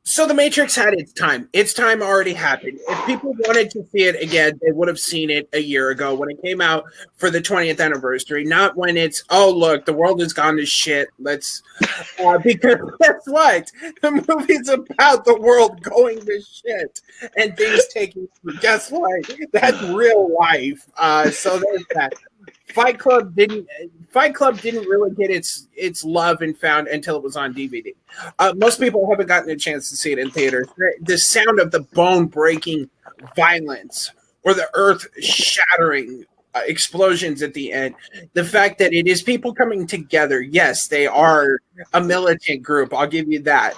So The Matrix had its time. Its time already happened. If people wanted to see it again, they would have seen it a year ago when it came out for the 20th anniversary, not when it's, oh, look, the world has gone to shit. Let's, because guess what? The movie's about the world going to shit and things taking, guess what? That's real life. So there's that. Fight Club didn't really get its love and found until it was on DVD. Most people haven't gotten a chance to see it in theaters. The sound of the bone-breaking violence or the earth-shattering explosions at the end. The fact that it is people coming together. Yes, they are a militant group. I'll give you that.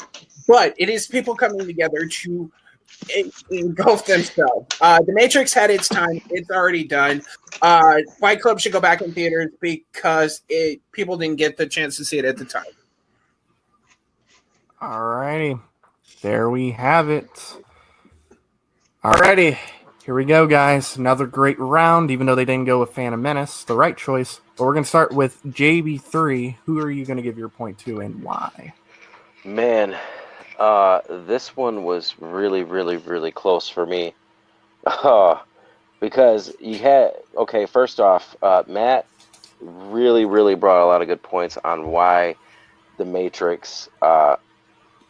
But it is people coming together to engulf themselves. The Matrix had its time. It's already done. Fight Club should go back in theaters because people didn't get the chance to see it at the time. Alrighty. There we have it. Alrighty. Here we go, guys. Another great round, even though they didn't go with Phantom Menace. The right choice. But we're going to start with JB3. Who are you going to give your point to and why? Man, this one was really, really, really close for me. Because you had, okay, first off, Matt really, really brought a lot of good points on why The Matrix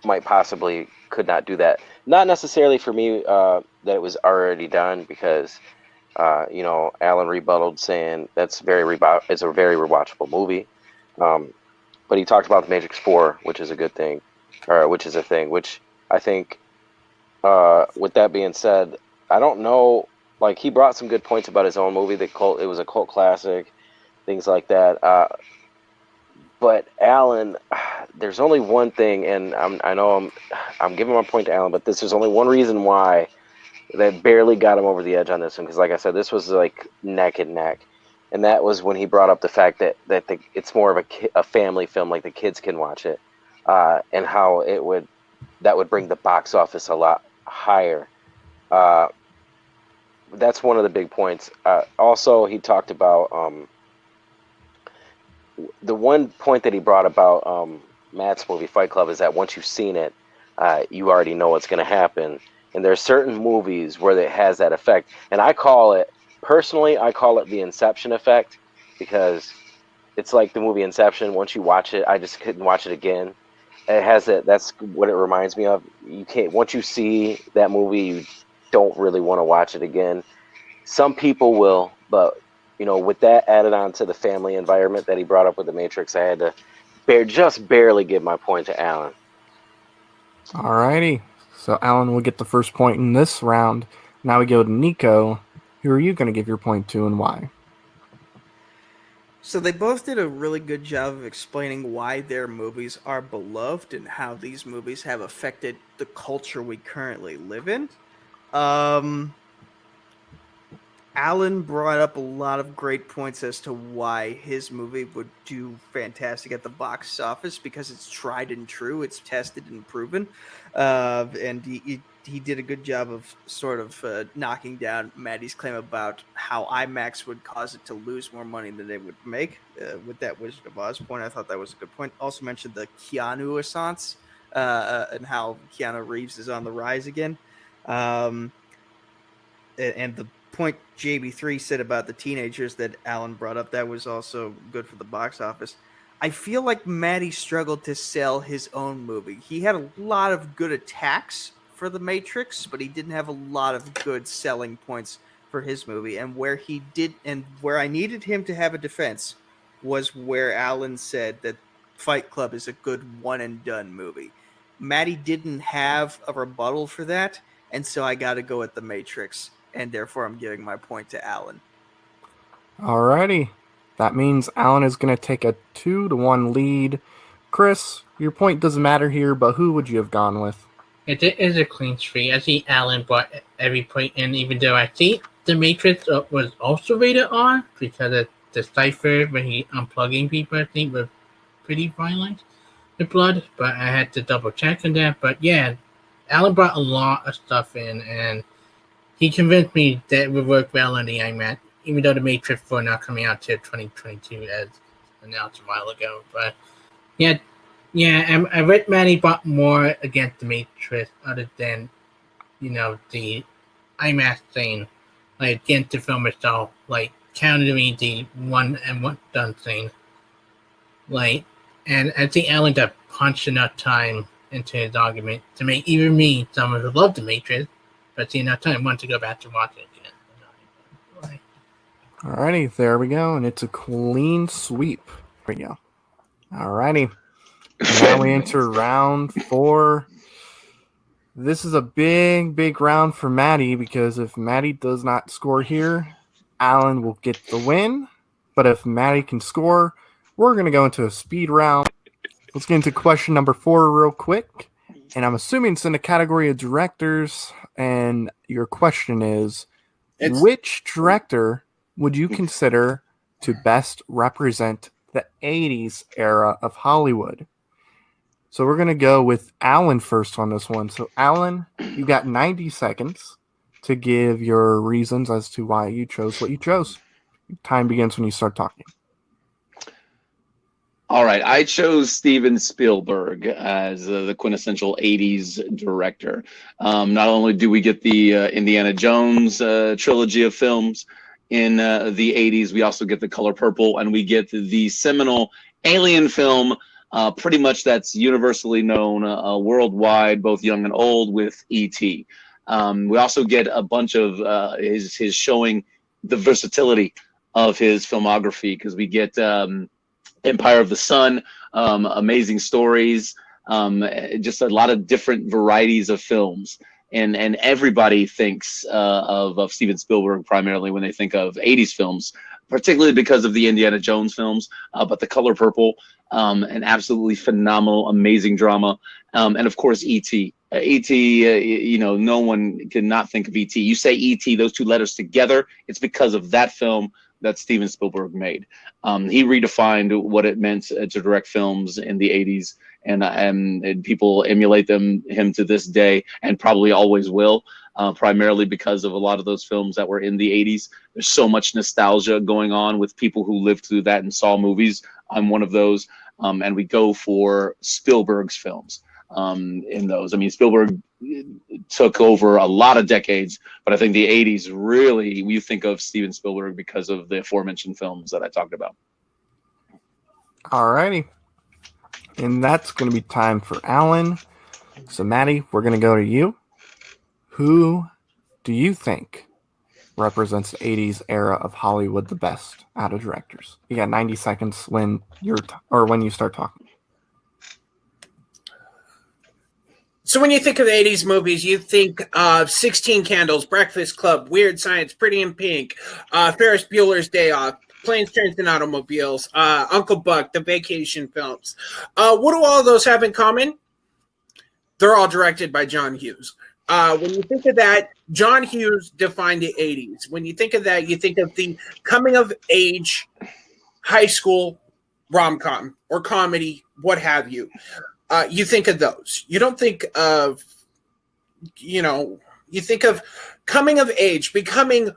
might possibly could not do that. not necessarily for me that it was already done, because Alan rebutted saying it's a very rewatchable movie. But he talked about the Matrix 4, which is a good thing, or which is a thing. Which I think, with that being said, I don't know. Like, he brought some good points about his own movie. It was a cult classic, things like that. But Alan, there's only one thing, and I know I'm giving my point to Alan, but there's only one reason why that barely got him over the edge on this one, because, like I said, this was like neck and neck, and that was when he brought up the fact that it's more of a family film, like the kids can watch it, and how that would bring the box office a lot higher. That's one of the big points. Also, he talked about the one point that he brought about Matt's movie Fight Club is that once you've seen it, you already know what's going to happen. And there are certain movies where it has that effect. And I call it the Inception effect, because it's like the movie Inception. Once you watch it, I just couldn't watch it again. It has that. That's what it reminds me of. You can't, once you see that movie, you don't really want to watch it again. Some people will, but with that added on to the family environment that he brought up with the Matrix, I had to just barely give my point to Alan. Alrighty. So Alan will get the first point in this round. Now we go to Nico. Who are you going to give your point to, and why? So they both did a really good job of explaining why their movies are beloved and how these movies have affected the culture we currently live in. Alan brought up a lot of great points as to why his movie would do fantastic at the box office, because it's tried and true, it's tested and proven, and he did a good job of sort of knocking down Maddie's claim about how IMAX would cause it to lose more money than they would make. With that Wizard of Oz point, I thought that was a good point. Also mentioned the Keanu-assance, and how Keanu Reeves is on the rise again, and the point JB3 said about the teenagers that Alan brought up, that was also good for the box office. I feel like Maddie struggled to sell his own movie. He had a lot of good attacks for The Matrix, but he didn't have a lot of good selling points for his movie. And where I needed him to have a defense was where Alan said that Fight Club is a good one and done movie. Maddie didn't have a rebuttal for that, and so I got to go with The Matrix. And therefore, I'm giving my point to Alan. Alrighty. That means Alan is going to take a 2-1 lead. Chris, your point doesn't matter here, but who would you have gone with? It is a clean streak. I see Alan brought every point in, even though I see The Matrix was also rated R, because of the cipher when he unplugging people, I think, was pretty violent with blood, but I had to double check on that. But yeah, Alan brought a lot of stuff in, and he convinced me that it would work well on the IMAX, even though The Matrix 4 not coming out till 2022 as announced a while ago. But yeah, I read Maddie bought more against The Matrix other than, the IMAX thing, like against the film itself, like countering the one and one done thing. Like, and I think Alan got punched enough time into his argument to make even me, someone who loved The Matrix, but see, enough time, I want to go back to watch it again. Alrighty, there we go, and it's a clean sweep. There we go. Alrighty. Now we enter round 4. This is a big round for Maddie, because if Maddie does not score here, Alan will get the win. But if Maddie can score, we're going to go into a speed round. Let's get into question number 4 real quick. And I'm assuming it's in the category of directors. And your question is, which director would you consider to best represent the 80s era of Hollywood? So we're going to go with Alan first on this one. So Alan, you got 90 seconds to give your reasons as to why you chose what you chose. Time begins when you start talking. All right, I chose Steven Spielberg as the quintessential 80s director. Not only do we get the Indiana Jones trilogy of films in the 80s, we also get The Color Purple, and we get the seminal Alien film pretty much that's universally known worldwide, both young and old, with E.T. We also get a bunch of his showing the versatility of his filmography, because we get Empire of the Sun, amazing stories, just a lot of different varieties of films. And everybody thinks of Steven Spielberg primarily when they think of 80s films, particularly because of the Indiana Jones films, but The Color Purple, an absolutely phenomenal, amazing drama. And of course, E.T. E.T., no one can not think of E.T. You say E.T., those two letters together, it's because of that film that Steven Spielberg made. He redefined what it meant to direct films in the 80s, and people emulate him to this day, and probably always will, primarily because of a lot of those films that were in the 80s. There's so much nostalgia going on with people who lived through that and saw movies. I'm one of those, and we go for Spielberg's films in those. I mean, Spielberg took over a lot of decades, but I think the 80s really, you think of Steven Spielberg because of the aforementioned films that I talked about. Alrighty. And that's going to be time for Alan. So, Maddie, we're going to go to you. Who do you think represents the 80s era of Hollywood the best out of directors? You got 90 seconds when when you start talking. So when you think of the 80s movies, you think of 16 Candles, Breakfast Club, Weird Science, Pretty in Pink, Ferris Bueller's Day Off, Planes, Trains, and Automobiles, Uncle Buck, the vacation films. What do all of those have in common? They're all directed by John Hughes. When you think of that, John Hughes defined the 80s. When you think of that, you think of the coming-of-age high school rom-com or comedy, what have you. You think of those. You don't think of, you think of coming of age, becoming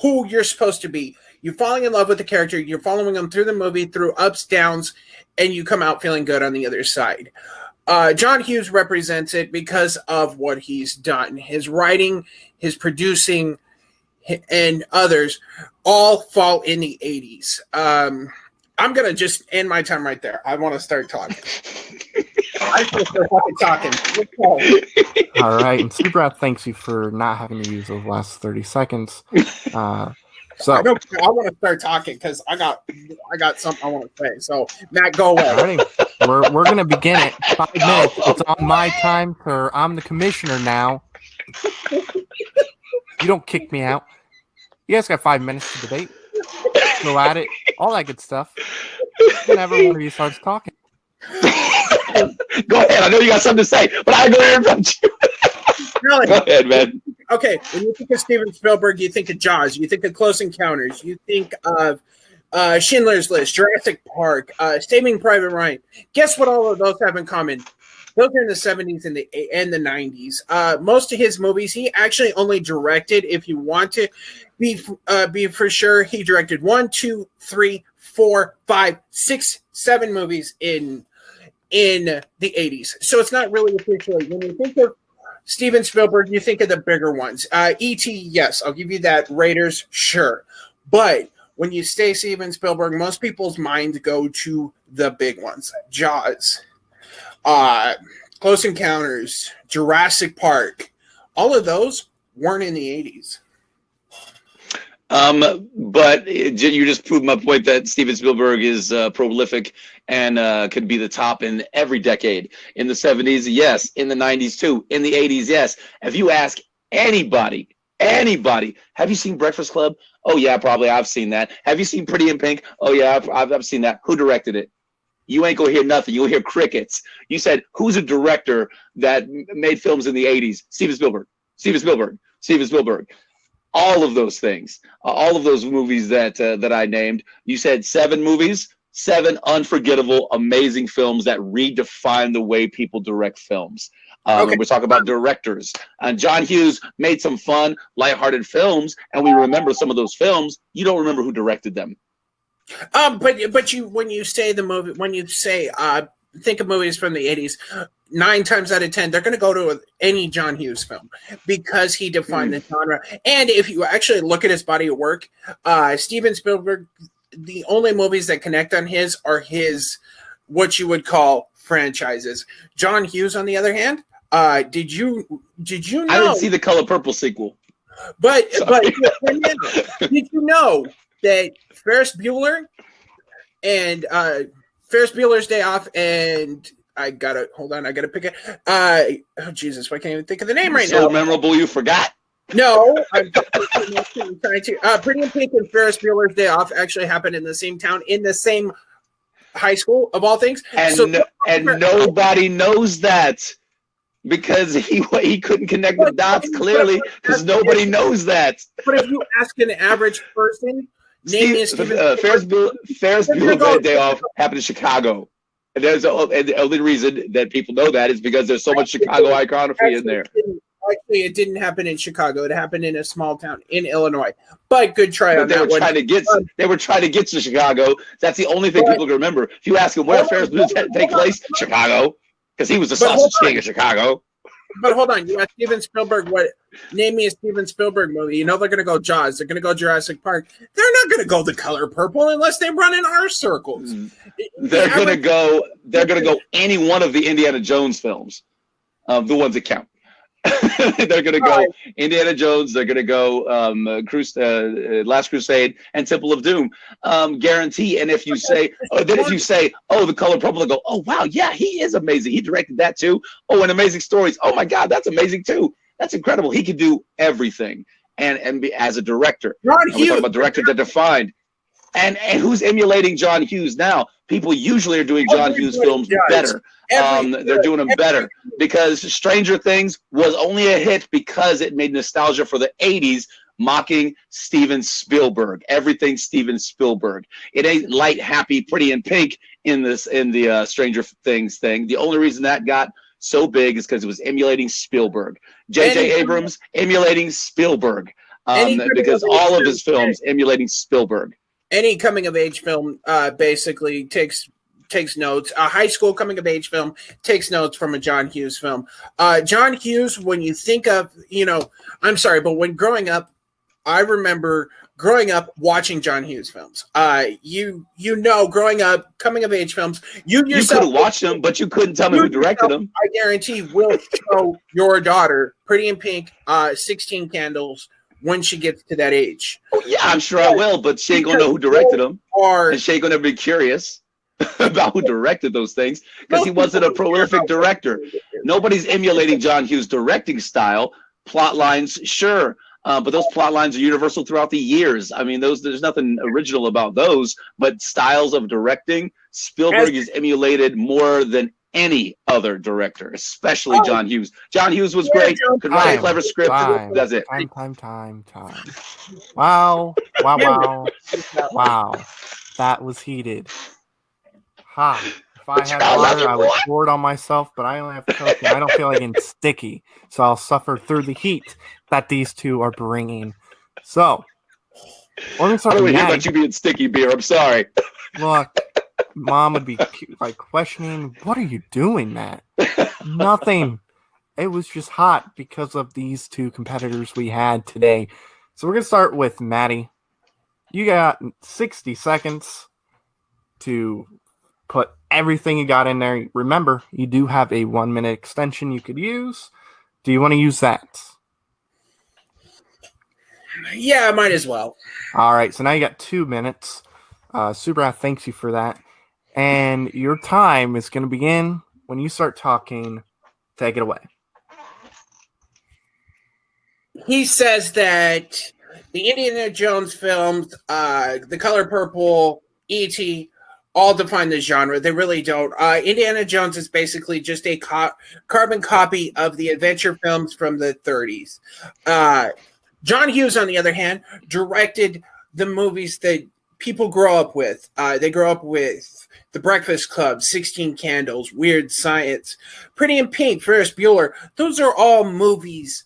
who you're supposed to be. You're falling in love with the character. You're following them through the movie, through ups, downs, and you come out feeling good on the other side. John Hughes represents it because of what he's done. His writing, his producing, and others all fall in the 80s. I'm going to just end my time right there. I want to start talking. I just start talking. All right. And Seabrat thanks you for not having to use those last 30 seconds. So I want to start talking because I got something I want to say. So Matt, go away. Alrighty. We're gonna begin it. 5 minutes. It's on my time, sir. I'm the commissioner now. You don't kick me out. You guys got 5 minutes to debate. Go at it. All that good stuff. Whenever one of you starts talking. Go ahead. I know you got something to say, but I go ahead and interrupt you. Really? Go ahead, man. Okay, when you think of Steven Spielberg, you think of Jaws, you think of Close Encounters, you think of Schindler's List, Jurassic Park, Saving Private Ryan. Guess what all of those have in common? Those are in the 70s and the 90s. Most of his movies, he actually only directed, if you want to be for sure, he directed 1, 2, 3, 4, 5, 6, 7 movies in the 80s. So it's not really officially. When you think of Steven Spielberg, you think of the bigger ones. E.T., yes, I'll give you that. Raiders, sure. But when you say Steven Spielberg, most people's minds go to the big ones. Jaws, Close Encounters, Jurassic Park. All of those weren't in the 80s. But you just proved my point that Steven Spielberg is prolific and could be the top in every decade. In the 70s, yes. In the 90s, too. In the 80s, yes. If you ask anybody, have you seen Breakfast Club? Oh, yeah, probably. I've seen that. Have you seen Pretty in Pink? Oh, yeah, I've seen that. Who directed it? You ain't going to hear nothing. You'll hear crickets. You said, who's a director that made films in the 80s? Steven Spielberg. All of those things, all of those movies that I named. You said 7 movies, 7 unforgettable, amazing films that redefine the way people direct films. And we're talking about directors. And John Hughes made some fun, lighthearted films, and we remember some of those films. You don't remember who directed them. But you, when you say the movie, when you say think of movies from the 80s, 9 times out of 10, they're going to go to any John Hughes film because he defined the genre. And if you actually look at his body of work, Steven Spielberg, the only movies that connect on his are his what you would call franchises. John Hughes, on the other hand, did you know? I didn't see the Color Purple sequel. But Sorry. did you know that Ferris Bueller's Day Off, and I gotta pick it. Oh Jesus, why can't I even think of the name right now? So memorable, you forgot. No, I'm trying to. Pretty in Pink and Ferris Bueller's Day Off actually happened in the same town, in the same high school, of all things. And nobody knows that because he couldn't connect the dots clearly because nobody knows that. But if you ask an average person, Ferris Bueller's Day Off happened in Chicago. And and the only reason that people know that is because there's so much Chicago iconography in there. Actually, it didn't happen in Chicago. It happened in a small town in Illinois. But good try on that one. They were trying to get to Chicago. That's the only thing people can remember. If you ask them where Ferris Bueller take place, Chicago, because he was the sausage king of Chicago. But hold on, you asked Steven Spielberg name me a Steven Spielberg movie. You know they're gonna go Jaws, they're gonna go Jurassic Park. They're not gonna go The Color Purple unless they run in our circles. They're gonna go any one of the Indiana Jones films. The ones that count. They're going to go Indiana Jones. They're going to go Last Crusade and Temple of Doom. Guarantee. And if you say, The Color Purple, they go, oh wow, yeah, he is amazing. He directed that too. Oh, and Amazing Stories. Oh my God, that's amazing too. That's incredible. He could do everything. And be as a director. We're talking about director that defined. And who's emulating John Hughes now? People usually are doing John Hughes films better. They're doing them better because Stranger Things was only a hit because it made nostalgia for the 80s, mocking Steven Spielberg. Everything Steven Spielberg. It ain't light, happy, pretty, and pink in the Stranger Things thing. The only reason that got so big is because it was emulating Spielberg. J.J. Abrams emulating Spielberg because all of his films emulating Spielberg. Any coming of age film basically takes notes. A high school coming of age film takes notes from a John Hughes film. John Hughes, when you think of, I'm sorry, but when growing up, I remember growing up watching John Hughes films. Growing up, coming of age films, you could have watched them, but you couldn't tell me who directed them. I guarantee will show your daughter Pretty in Pink, 16 Candles, when she gets to that age. Oh, yeah, I'm sure I will, but she ain't going to know who directed them. And she ain't going to be curious about who directed those things because he wasn't a prolific director. Nobody's emulating John Hughes' directing style. Plot lines, sure. But those plot lines are universal throughout the years. I mean, there's nothing original about those, but styles of directing, Spielberg is emulated more than any other director, especially John Hughes. John Hughes was great. Could write a clever script. That's it. Time. Wow. That was heated. Ha. If I had water, I would pour it on myself, but I only have Coke, and I don't feel like getting sticky, so I'll suffer through the heat that these two are bringing. So, I don't hear about you being sticky, beer. I'm sorry. Look, Mom would be like questioning, what are you doing, Matt? Nothing. It was just hot because of these two competitors we had today. So we're going to start with Maddie. You got 60 seconds to put everything you got in there. Remember, you do have a 1-minute extension you could use. Do you want to use that? Yeah, might as well. All right, so now you got 2 minutes. Subrath thanks you for that. And your time is going to begin when you start talking. Take it away. He says that the Indiana Jones films, The Color Purple, E.T., all define the genre. They really don't. Indiana Jones is basically just a carbon copy of the adventure films from the 30s. John Hughes, on the other hand, directed the movies that people grow up with. They grow up with The Breakfast Club, 16 Candles, Weird Science, Pretty in Pink, Ferris Bueller. Those are all movies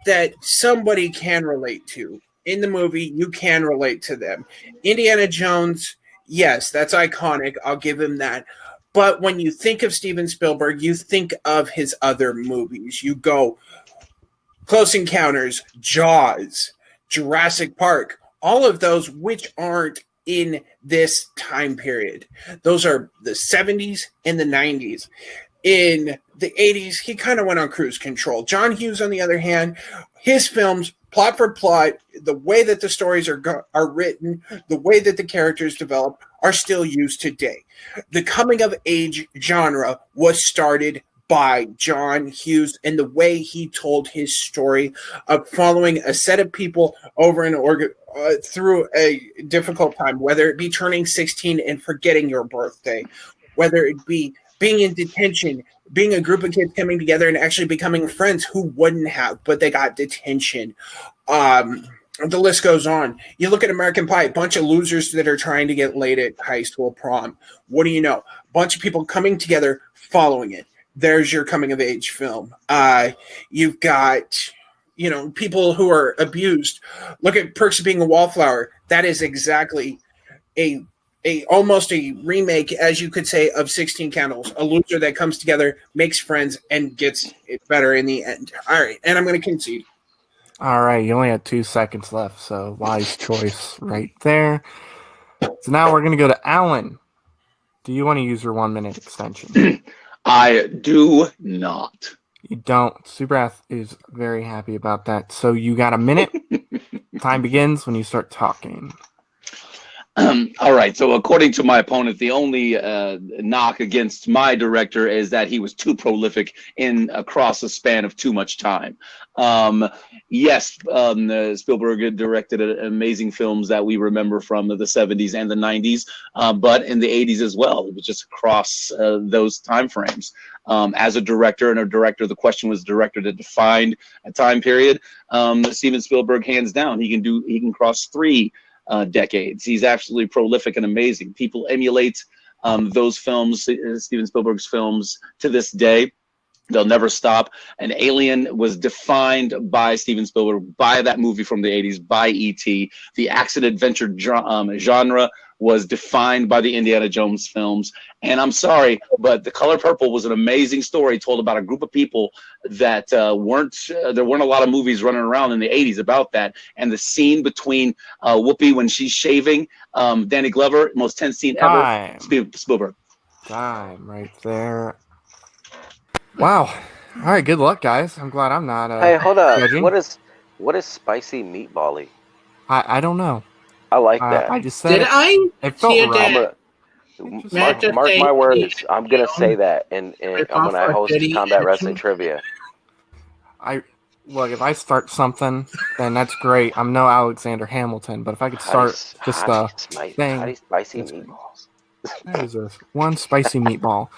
that somebody can relate to. In the movie, you can relate to them. Indiana Jones, yes, that's iconic. I'll give him that. But when you think of Steven Spielberg, you think of his other movies. You go Close Encounters, Jaws, Jurassic Park, all of those which aren't in this time period. Those are the 70s and the 90s. In the 80s, he kind of went on cruise control. John Hughes, on the other hand, his films, plot for plot, the way that the stories are written, the way that the characters develop, are still used today. The coming of age genre was started by John Hughes and the way he told his story of following a set of people over through a difficult time, whether it be turning 16 and forgetting your birthday, whether it be being in detention, being a group of kids coming together and actually becoming friends who wouldn't have, but they got detention. The list goes on. You look at American Pie, a bunch of losers that are trying to get laid at high school prom. What do you know? A bunch of people coming together, following it. There's your coming of age film. You've got, people who are abused. Look at Perks of Being a Wallflower. That is exactly almost a remake, as you could say, of 16 Candles. A loser that comes together, makes friends, and gets it better in the end. All right, and I'm going to concede. All right, you only had 2 seconds left, so wise choice right there. So now we're going to go to Alan. Do you want to use your 1 minute extension? I do not. You don't. Subrath is very happy about that. So you got a minute. Time begins when you start talking. All right. So according to my opponent, the only knock against my director is that he was too prolific across a span of too much time. Yes, Spielberg directed amazing films that we remember from the 70s and the 90s, but in the 80s as well. It was just across those time frames. As a director, the question was director that defined a time period. Steven Spielberg, hands down, he can cross 3 decades. He's absolutely prolific and amazing. People emulate those films, Steven Spielberg's films, to this day. They'll never stop. And Alien was defined by Steven Spielberg, by that movie from the 80s, by E.T. The action-adventure genre was defined by the Indiana Jones films. And I'm sorry, but The Color Purple was an amazing story told about a group of people that there weren't a lot of movies running around in the 80s about that. And the scene between Whoopi when she's shaving, Danny Glover, most tense scene ever, Spielberg. Time right there. Wow. All right, good luck, guys. I'm glad I'm not Hey, hold up. judging. What is spicy meatball-y? I don't know. I like that. I just said it felt hear right. that? Mark my words. I'm gonna say that, and I'm gonna host Combat Wrestling Trivia. Look, if I start something, then that's great. I'm no Alexander Hamilton, but if I could start just a thing, spicy meatballs. that is one spicy meatball.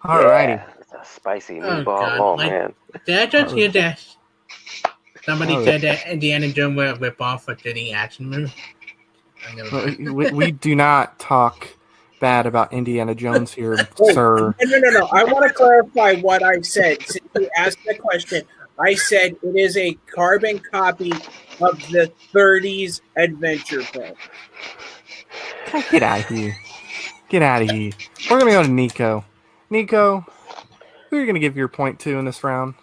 Alrighty. Yeah, it's a spicy Oh, meatball. God. Oh Like- man. Did I just hear that? Somebody Oh, said that Indiana Jones were a rip-off of the action movie. I never We do not talk bad about Indiana Jones here, Wait. sir. No. I want to clarify what I said. Since you asked the question, I said it is a carbon copy of the 30s adventure film. Get out of here. Get out of here. We're going to go to Nico. Nico, who are you going to give your point to in this round?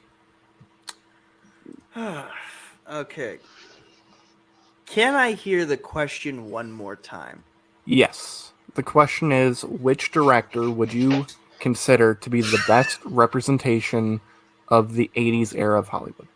Okay. Can I hear the question one more time? Yes. The question is, which director would you consider to be the best representation of the 80s era of Hollywood?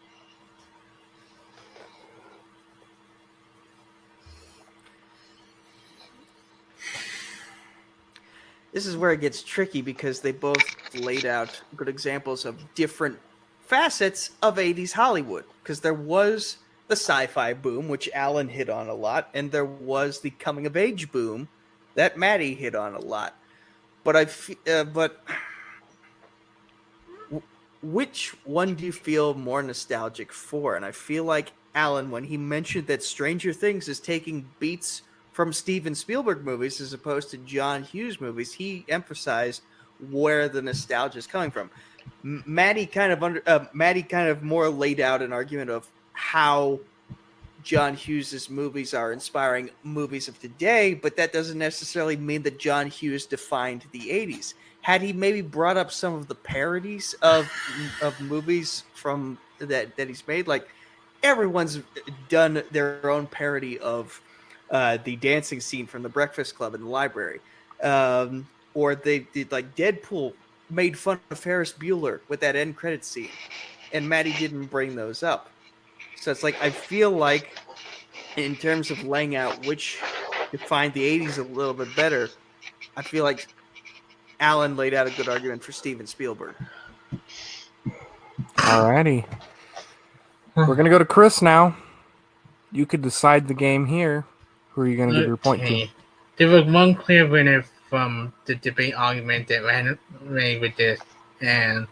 This is where it gets tricky because they both laid out good examples of different facets of 80s Hollywood. Because there was the sci-fi boom, which Alan hit on a lot, and there was the coming-of-age boom that Maddie hit on a lot. But which one do you feel more nostalgic for? And I feel like Alan, when he mentioned that Stranger Things is taking beats from Steven Spielberg movies as opposed to John Hughes movies, he emphasized where the nostalgia is coming from. Maddie kind of more laid out an argument of how John Hughes's movies are inspiring movies of today, but that doesn't necessarily mean that John Hughes defined the 80s. Had he maybe brought up some of the parodies of movies from that he's made, like everyone's done their own parody of the dancing scene from the Breakfast Club in the library, or they did like Deadpool made fun of Ferris Bueller with that end credit scene, and Maddie didn't bring those up. So it's like I feel like, in terms of laying out which defined the '80s a little bit better, I feel like Alan laid out a good argument for Steven Spielberg. Alrighty. We're going to go to Chris now. You could decide the game here. Who are you going to give your point to? Okay. There was one clear winner from the debate argument that ran with this, and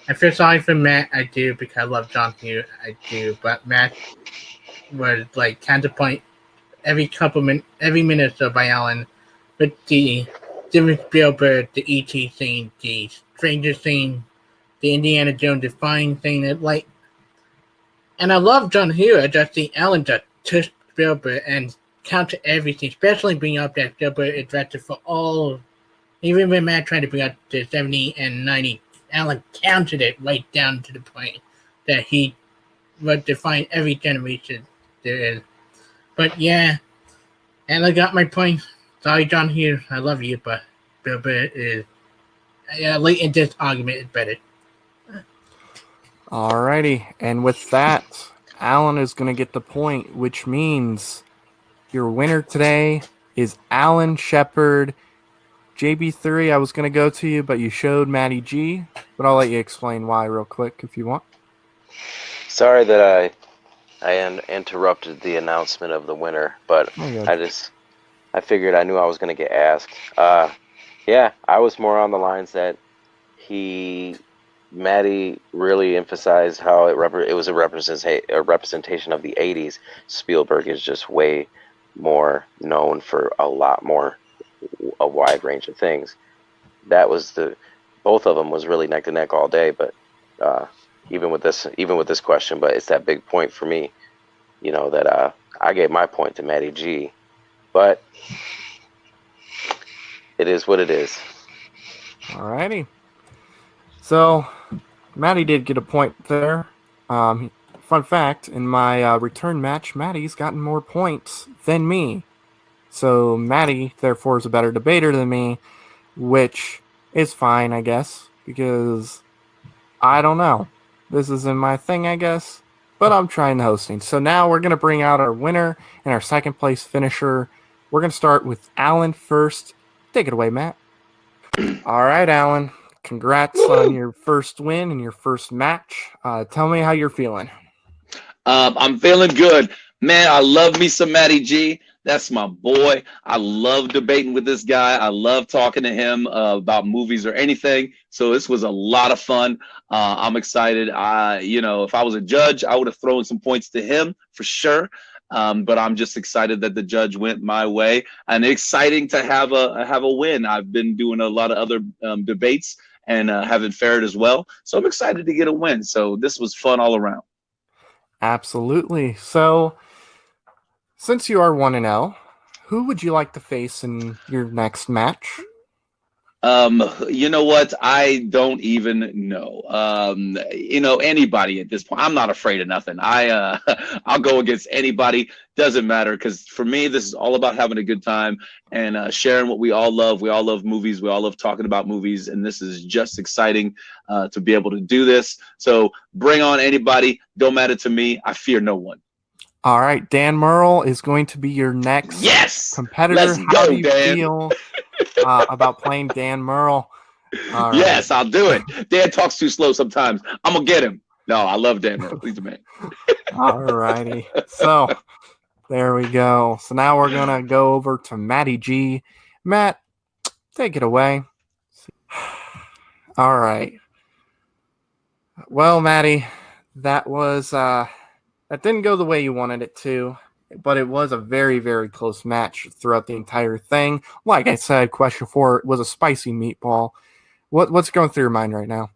I feel sorry for Matt. I do, because I love John Hughes. I do, but Matt was like counterpoint every minute or so by Alan with the Steven Spielberg, the E.T. scene, the Stranger scene, the Indiana Jones defying thing. And I love John Hughes. I just think Alan just took Spielberg and counter everything, especially bringing up that Spielberg is directed for all. Even when Matt tried to bring up the 70 and 90, Alan countered it right down to the point that he would define every generation there is. But yeah, Alan got my point. Sorry, John Hughes, I love you, but Spielberg is late in this argument is better. Alrighty, and with that, Alan is going to get the point, which means your winner today is Alan Shepard. JB3, I was going to go to you, but you showed Matty G, but I'll let you explain why real quick if you want. Sorry that I interrupted the announcement of the winner, but I figured I knew I was going to get asked. Yeah, I was more on the lines that Matty really emphasized how it was a representation of the 80s. Spielberg is just way more known for a wide range of things. Both of them was really neck to neck all day, but even with this question, but it's that big point for me, that I gave my point to Matty G, but it is what it is. Alrighty. So, Matty did get a point there. Fun fact, in my return match, Matty's gotten more points than me. So, Matty, therefore, is a better debater than me, which is fine, I guess, because I don't know. This isn't my thing, I guess, but I'm trying the hosting. So now we're going to bring out our winner and our second place finisher. We're going to start with Alan first. Take it away, Matt. All right, Alan. Congrats on your first win and your first match. Tell me how you're feeling. I'm feeling good. Man, I love me some Matty G. That's my boy. I love debating with this guy. I love talking to him about movies or anything. So this was a lot of fun. I'm excited. If I was a judge, I would have thrown some points to him for sure. But I'm just excited that the judge went my way, and exciting to have a win. I've been doing a lot of other debates and haven't fared as well. So I'm excited to get a win. So this was fun all around. Absolutely. So, since you are 1-0, who would you like to face in your next match? You know what? I don't even know. Anybody at this point. I'm not afraid of nothing. I'll go against anybody. Doesn't matter, because for me, this is all about having a good time and sharing what we all love. We all love movies. We all love talking about movies, and this is just exciting to be able to do this. So bring on anybody. Don't matter to me. I fear no one. All right, Dan Merle is going to be your next competitor. Let's How go, do you Dan. feel about playing Dan Merle? All right. Yes, I'll do it. Dan talks too slow sometimes. I'm going to get him. No, I love Dan Merle. He's the man. All righty. So, there we go. So now we're going to go over to Matty G. Matt, take it away. All right. Well, Matty, that was... that didn't go the way you wanted it to, but it was a very, very close match throughout the entire thing. Like I said, question 4 was a spicy meatball. What's going through your mind right now?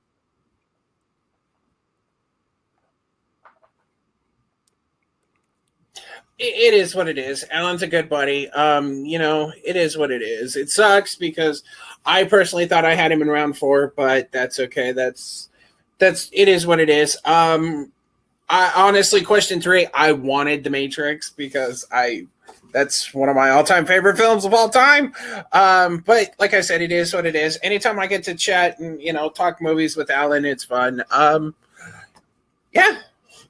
It is what it is. Alan's a good buddy. It is what it is. It sucks because I personally thought I had him in round 4, but that's okay. It is what it is. I honestly, question 3, I wanted The Matrix because that's one of my all-time favorite films of all time. But like I said, it is what it is. Anytime I get to chat and talk movies with Alan, it's fun. Yeah,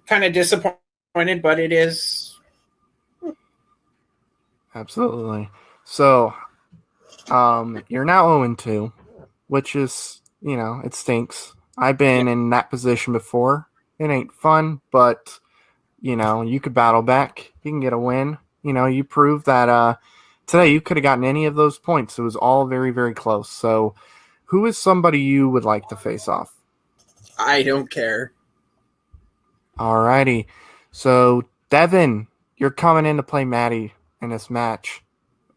kind of disappointed, but it is. Absolutely. So, you're now 0-2, which is, it stinks. I've been in that position before. It ain't fun, but, you could battle back. You can get a win. You proved that today you could have gotten any of those points. It was all very, very close. So, who is somebody you would like to face off? I don't care. Alrighty. So, Devin, you're coming in to play Maddie in this match.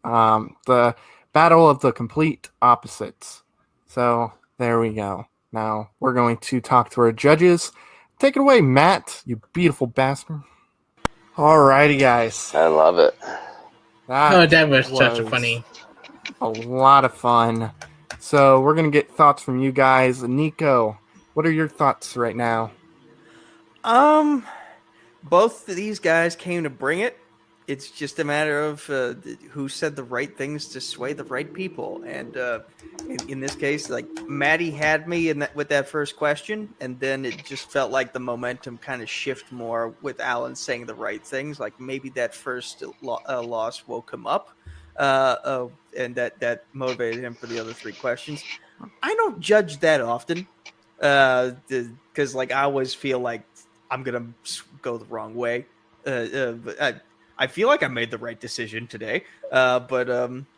The battle of the complete opposites. So, there we go. Now, we're going to talk to our judges. Take it away, Matt, you beautiful bastard. Alrighty, guys. I love it. That was such a funny. A lot of fun. So, we're going to get thoughts from you guys. Nico, what are your thoughts right now? Both of these guys came to bring it. It's just a matter of who said the right things to sway the right people. And in this case, like Maddie had me with that first question, and then it just felt like the momentum kind of shift more with Alan saying the right things. Like maybe that first loss woke him up, and that motivated him for the other 3 questions. I don't judge that often, because like I always feel like I'm gonna go the wrong way. But I feel like I made the right decision today, but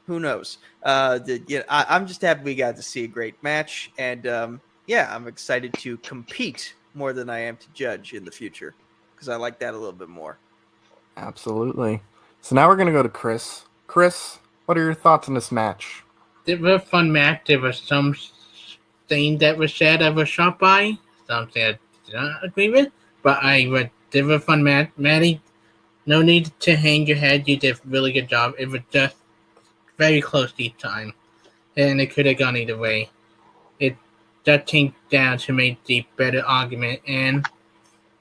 who knows? I'm just happy we got to see a great match, and I'm excited to compete more than I am to judge in the future, because I like that a little bit more. Absolutely. So now we're going to go to Chris. Chris, what are your thoughts on this match? It was a fun match. There was some thing that was said I was shocked by, something I did not agree with, but it was a fun match. Maddie, no need to hang your head. You did a really good job. It was just very close each time, and it could have gone either way. It just came down to make the better argument, and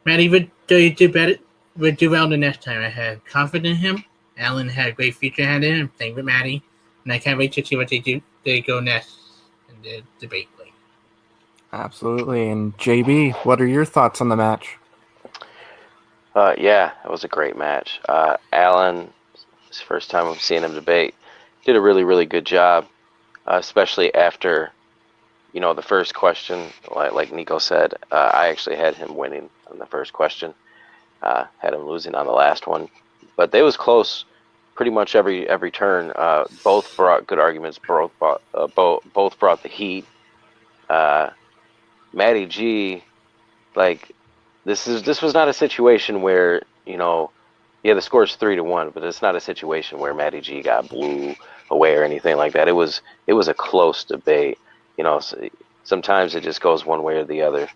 Maddie would do better. Would do well the next time. I had confidence in him. Alan had a great future ahead of him. Same with Maddie, and I can't wait to see what they do. They go next in the debate league. Absolutely. And JB, what are your thoughts on the match? Yeah, it was a great match. Alan, it's the first time I've seen him debate, did a really, really good job, especially after, the first question. Like Nico said, I actually had him winning on the first question, had him losing on the last one, but they was close pretty much every turn. Both brought good arguments. Both brought the heat. Matty G, like. This was not a situation where, the score is 3-1, but it's not a situation where Matty G got blew away or anything like that. It was a close debate. Sometimes it just goes one way or the other.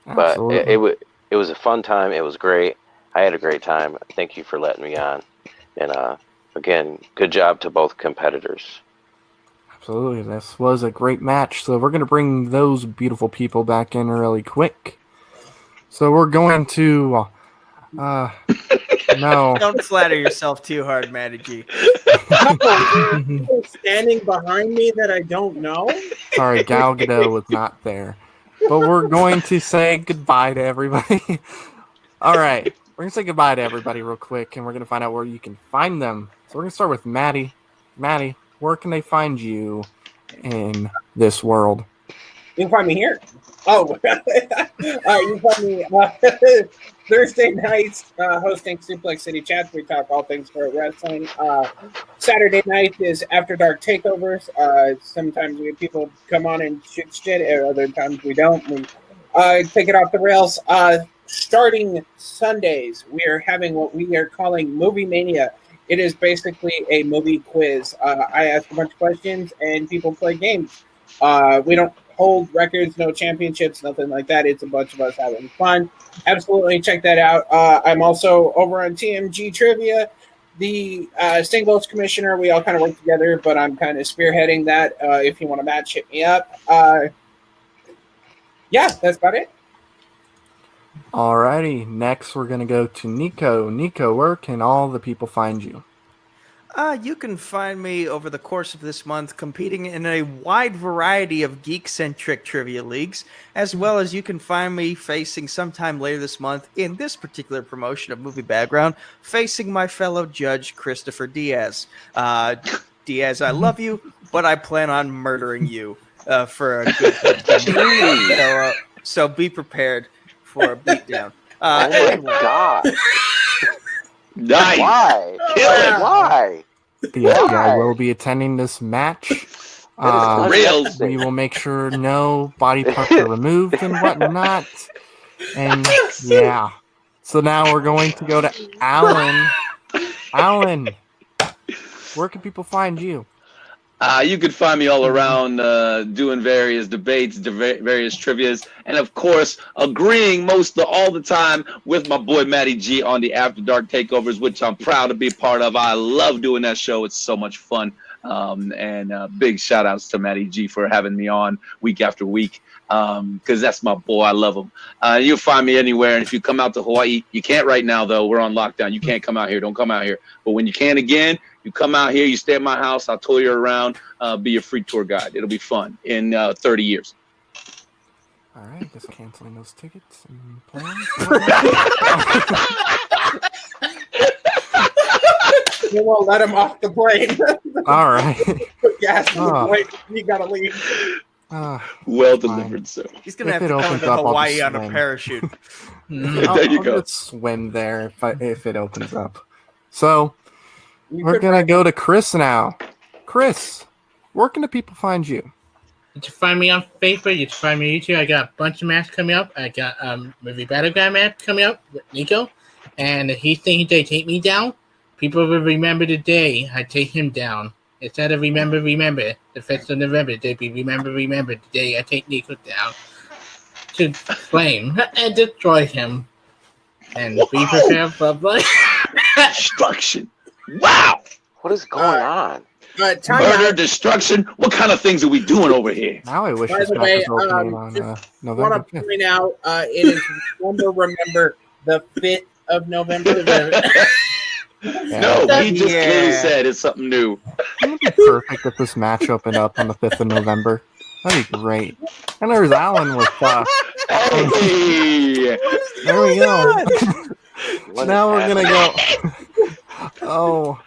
Absolutely. But it was a fun time. It was great. I had a great time. Thank you for letting me on. And again, good job to both competitors. Absolutely. This was a great match. So we're going to bring those beautiful people back in really quick. So we're going to, no. Don't flatter yourself too hard, Matty G. Standing behind me that I don't know. Sorry, Gal Gadot was not there. But we're going to say goodbye to everybody. All right. We're going to say goodbye to everybody real quick, and we're going to find out where you can find them. So we're going to start with Maddie. Maddie, where can they find you in this world? You can find me here. Oh, you can find me Thursday nights hosting Suplex City Chats. We talk all things for wrestling. Saturday night is After Dark Takeovers. Sometimes we have people come on and shoot shit, and other times we don't. We take it off the rails. Starting Sundays, we are having what we are calling Movie Mania. It is basically a movie quiz. I ask a bunch of questions, and people play games. We don't hold records, no championships, nothing like that. It's a bunch of us having fun. Absolutely check that out. I'm also over on TMG Trivia, the singles commissioner. We all kind of work together, but I'm kind of spearheading that. If you want to match, hit me up. Yeah, that's about it. Alrighty, next we're going to go to Nico. Nico, where can all the people find you? You can find me over the course of this month competing in a wide variety of geek-centric trivia leagues, as well as you can find me facing sometime later this month in this particular promotion of Movie Battleground, facing my fellow judge, Christopher Diaz. Diaz, I love you, but I plan on murdering you for a good so be prepared for a beatdown. Oh my god! Nice. Why? Kill it. Why? The FBI will be attending this match. Rails. We will make sure no body parts are removed and whatnot. And yeah. So now we're going to go to Alan. Alan, where can people find you? You can find me all around doing various debates, various trivias, and of course agreeing all the time with my boy Matty G on the After Dark Takeovers, which I'm proud to be part of. I love doing that show. It's so much fun. And big shout outs to Matty G for having me on week after week. Because that's my boy. I love him. You'll find me anywhere. And if you come out to Hawaii, you can't right now, though. We're on lockdown. You can't come out here. Don't come out here. But when you can again, you come out here, you stay at my house. I'll tour you around, be your free tour guide. It'll be fun in 30 years. All right, guess I'm canceling those tickets and plans. We won't let him off the plane. All right. Put gas in the plane. You gotta leave. Well delivered, sir. He's going to If have it to come opens to up, I'll Hawaii just on a swim. parachute. There you go. I'll just swim there if it opens up. So You we're could- gonna go to Chris now. Chris, where can the people find you? You can find me on Facebook. You can find me on YouTube. I got a bunch of matches coming up. I got Movie Battleground match coming up with Nico. And if he thinks they take me down, people will remember the day I take him down. Instead of remember, the 5th of November, they be remember, the day I take Nico down to flame and destroy him. And be prepared for blood. Destruction. Wow. What is going on? time Murder, out. destruction. What kind of things are we doing over here? Now I wish By this the match way, was opening on just November want to 5th. point out it is remember the 5th of November. No, he just clearly said it's something new. It would be perfect if this match opened up on the 5th of November. That'd be great. And there's Alan with Hey! there we go. What Now is we're gonna happening? go.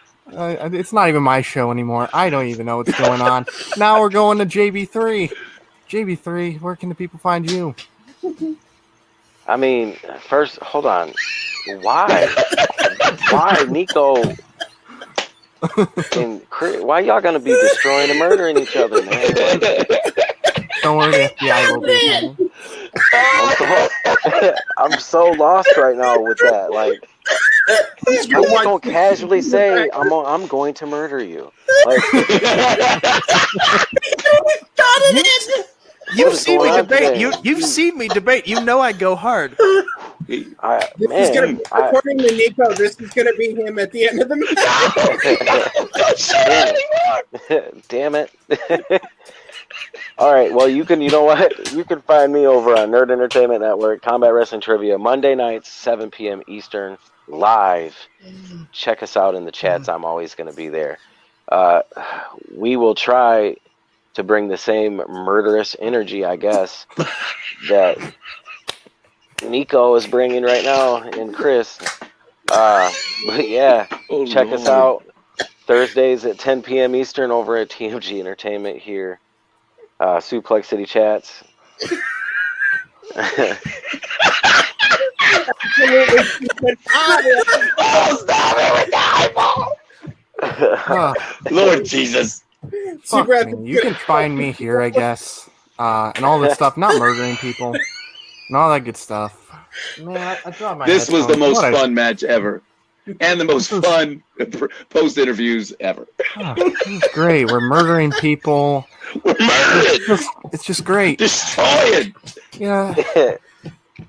It's not even my show anymore. I don't even know what's going on. Now we're going to JB3. JB3, where can the people find you? I mean, first, hold on. Why? Why, Nico? And Chris, why y'all gonna be destroying and murdering each other, man? Like, Don't worry, the FBI will be attending. I'm so lost right now with that. Like, I just don't casually say I'm going to murder you. Like, You've seen me going on debate. today? You've seen me debate. You know I go hard. This is gonna be, according to Nico, this is gonna be him at the end of the match. Damn it. All right, well, you know what? You can find me over on Nerd Entertainment Network, Combat Wrestling Trivia, Monday nights, 7 p.m. Eastern, live. Check us out in the chats. I'm always going to be there. We will try to bring the same murderous energy, I guess, that Nico is bringing right now, and Chris. But yeah, check us out Thursdays at 10 p.m. Eastern over at TMG Entertainment here. Suplex City Chats. Oh, stop it with the eyeball! Lord Jesus. Fuck me. You can find me here, I guess. And all this stuff, not murdering people. And all that good stuff. Man, I dropped my This was the headphones. most What a- fun match ever. And the most fun post interviews ever. It's great. We're murdering people. We're murdering, It's just great. destroying. Yeah.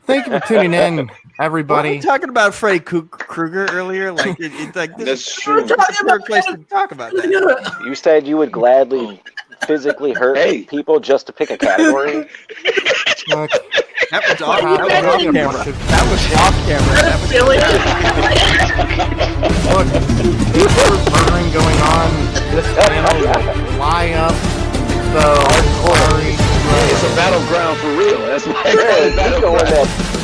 Thank you for tuning in, Were we everybody. talking about Freddy Krueger earlier? Like, it's like this That's is true. the perfect place to talk about that. You said you would gladly physically hurt Hey. people just to pick a category. Look, That was off. That was off camera. That was off camera. That was Silly. Look, if there's murdering going on, this panel will fly up. So, sorry. It's a battleground for real. That's why Yeah, it's he's going battleground. that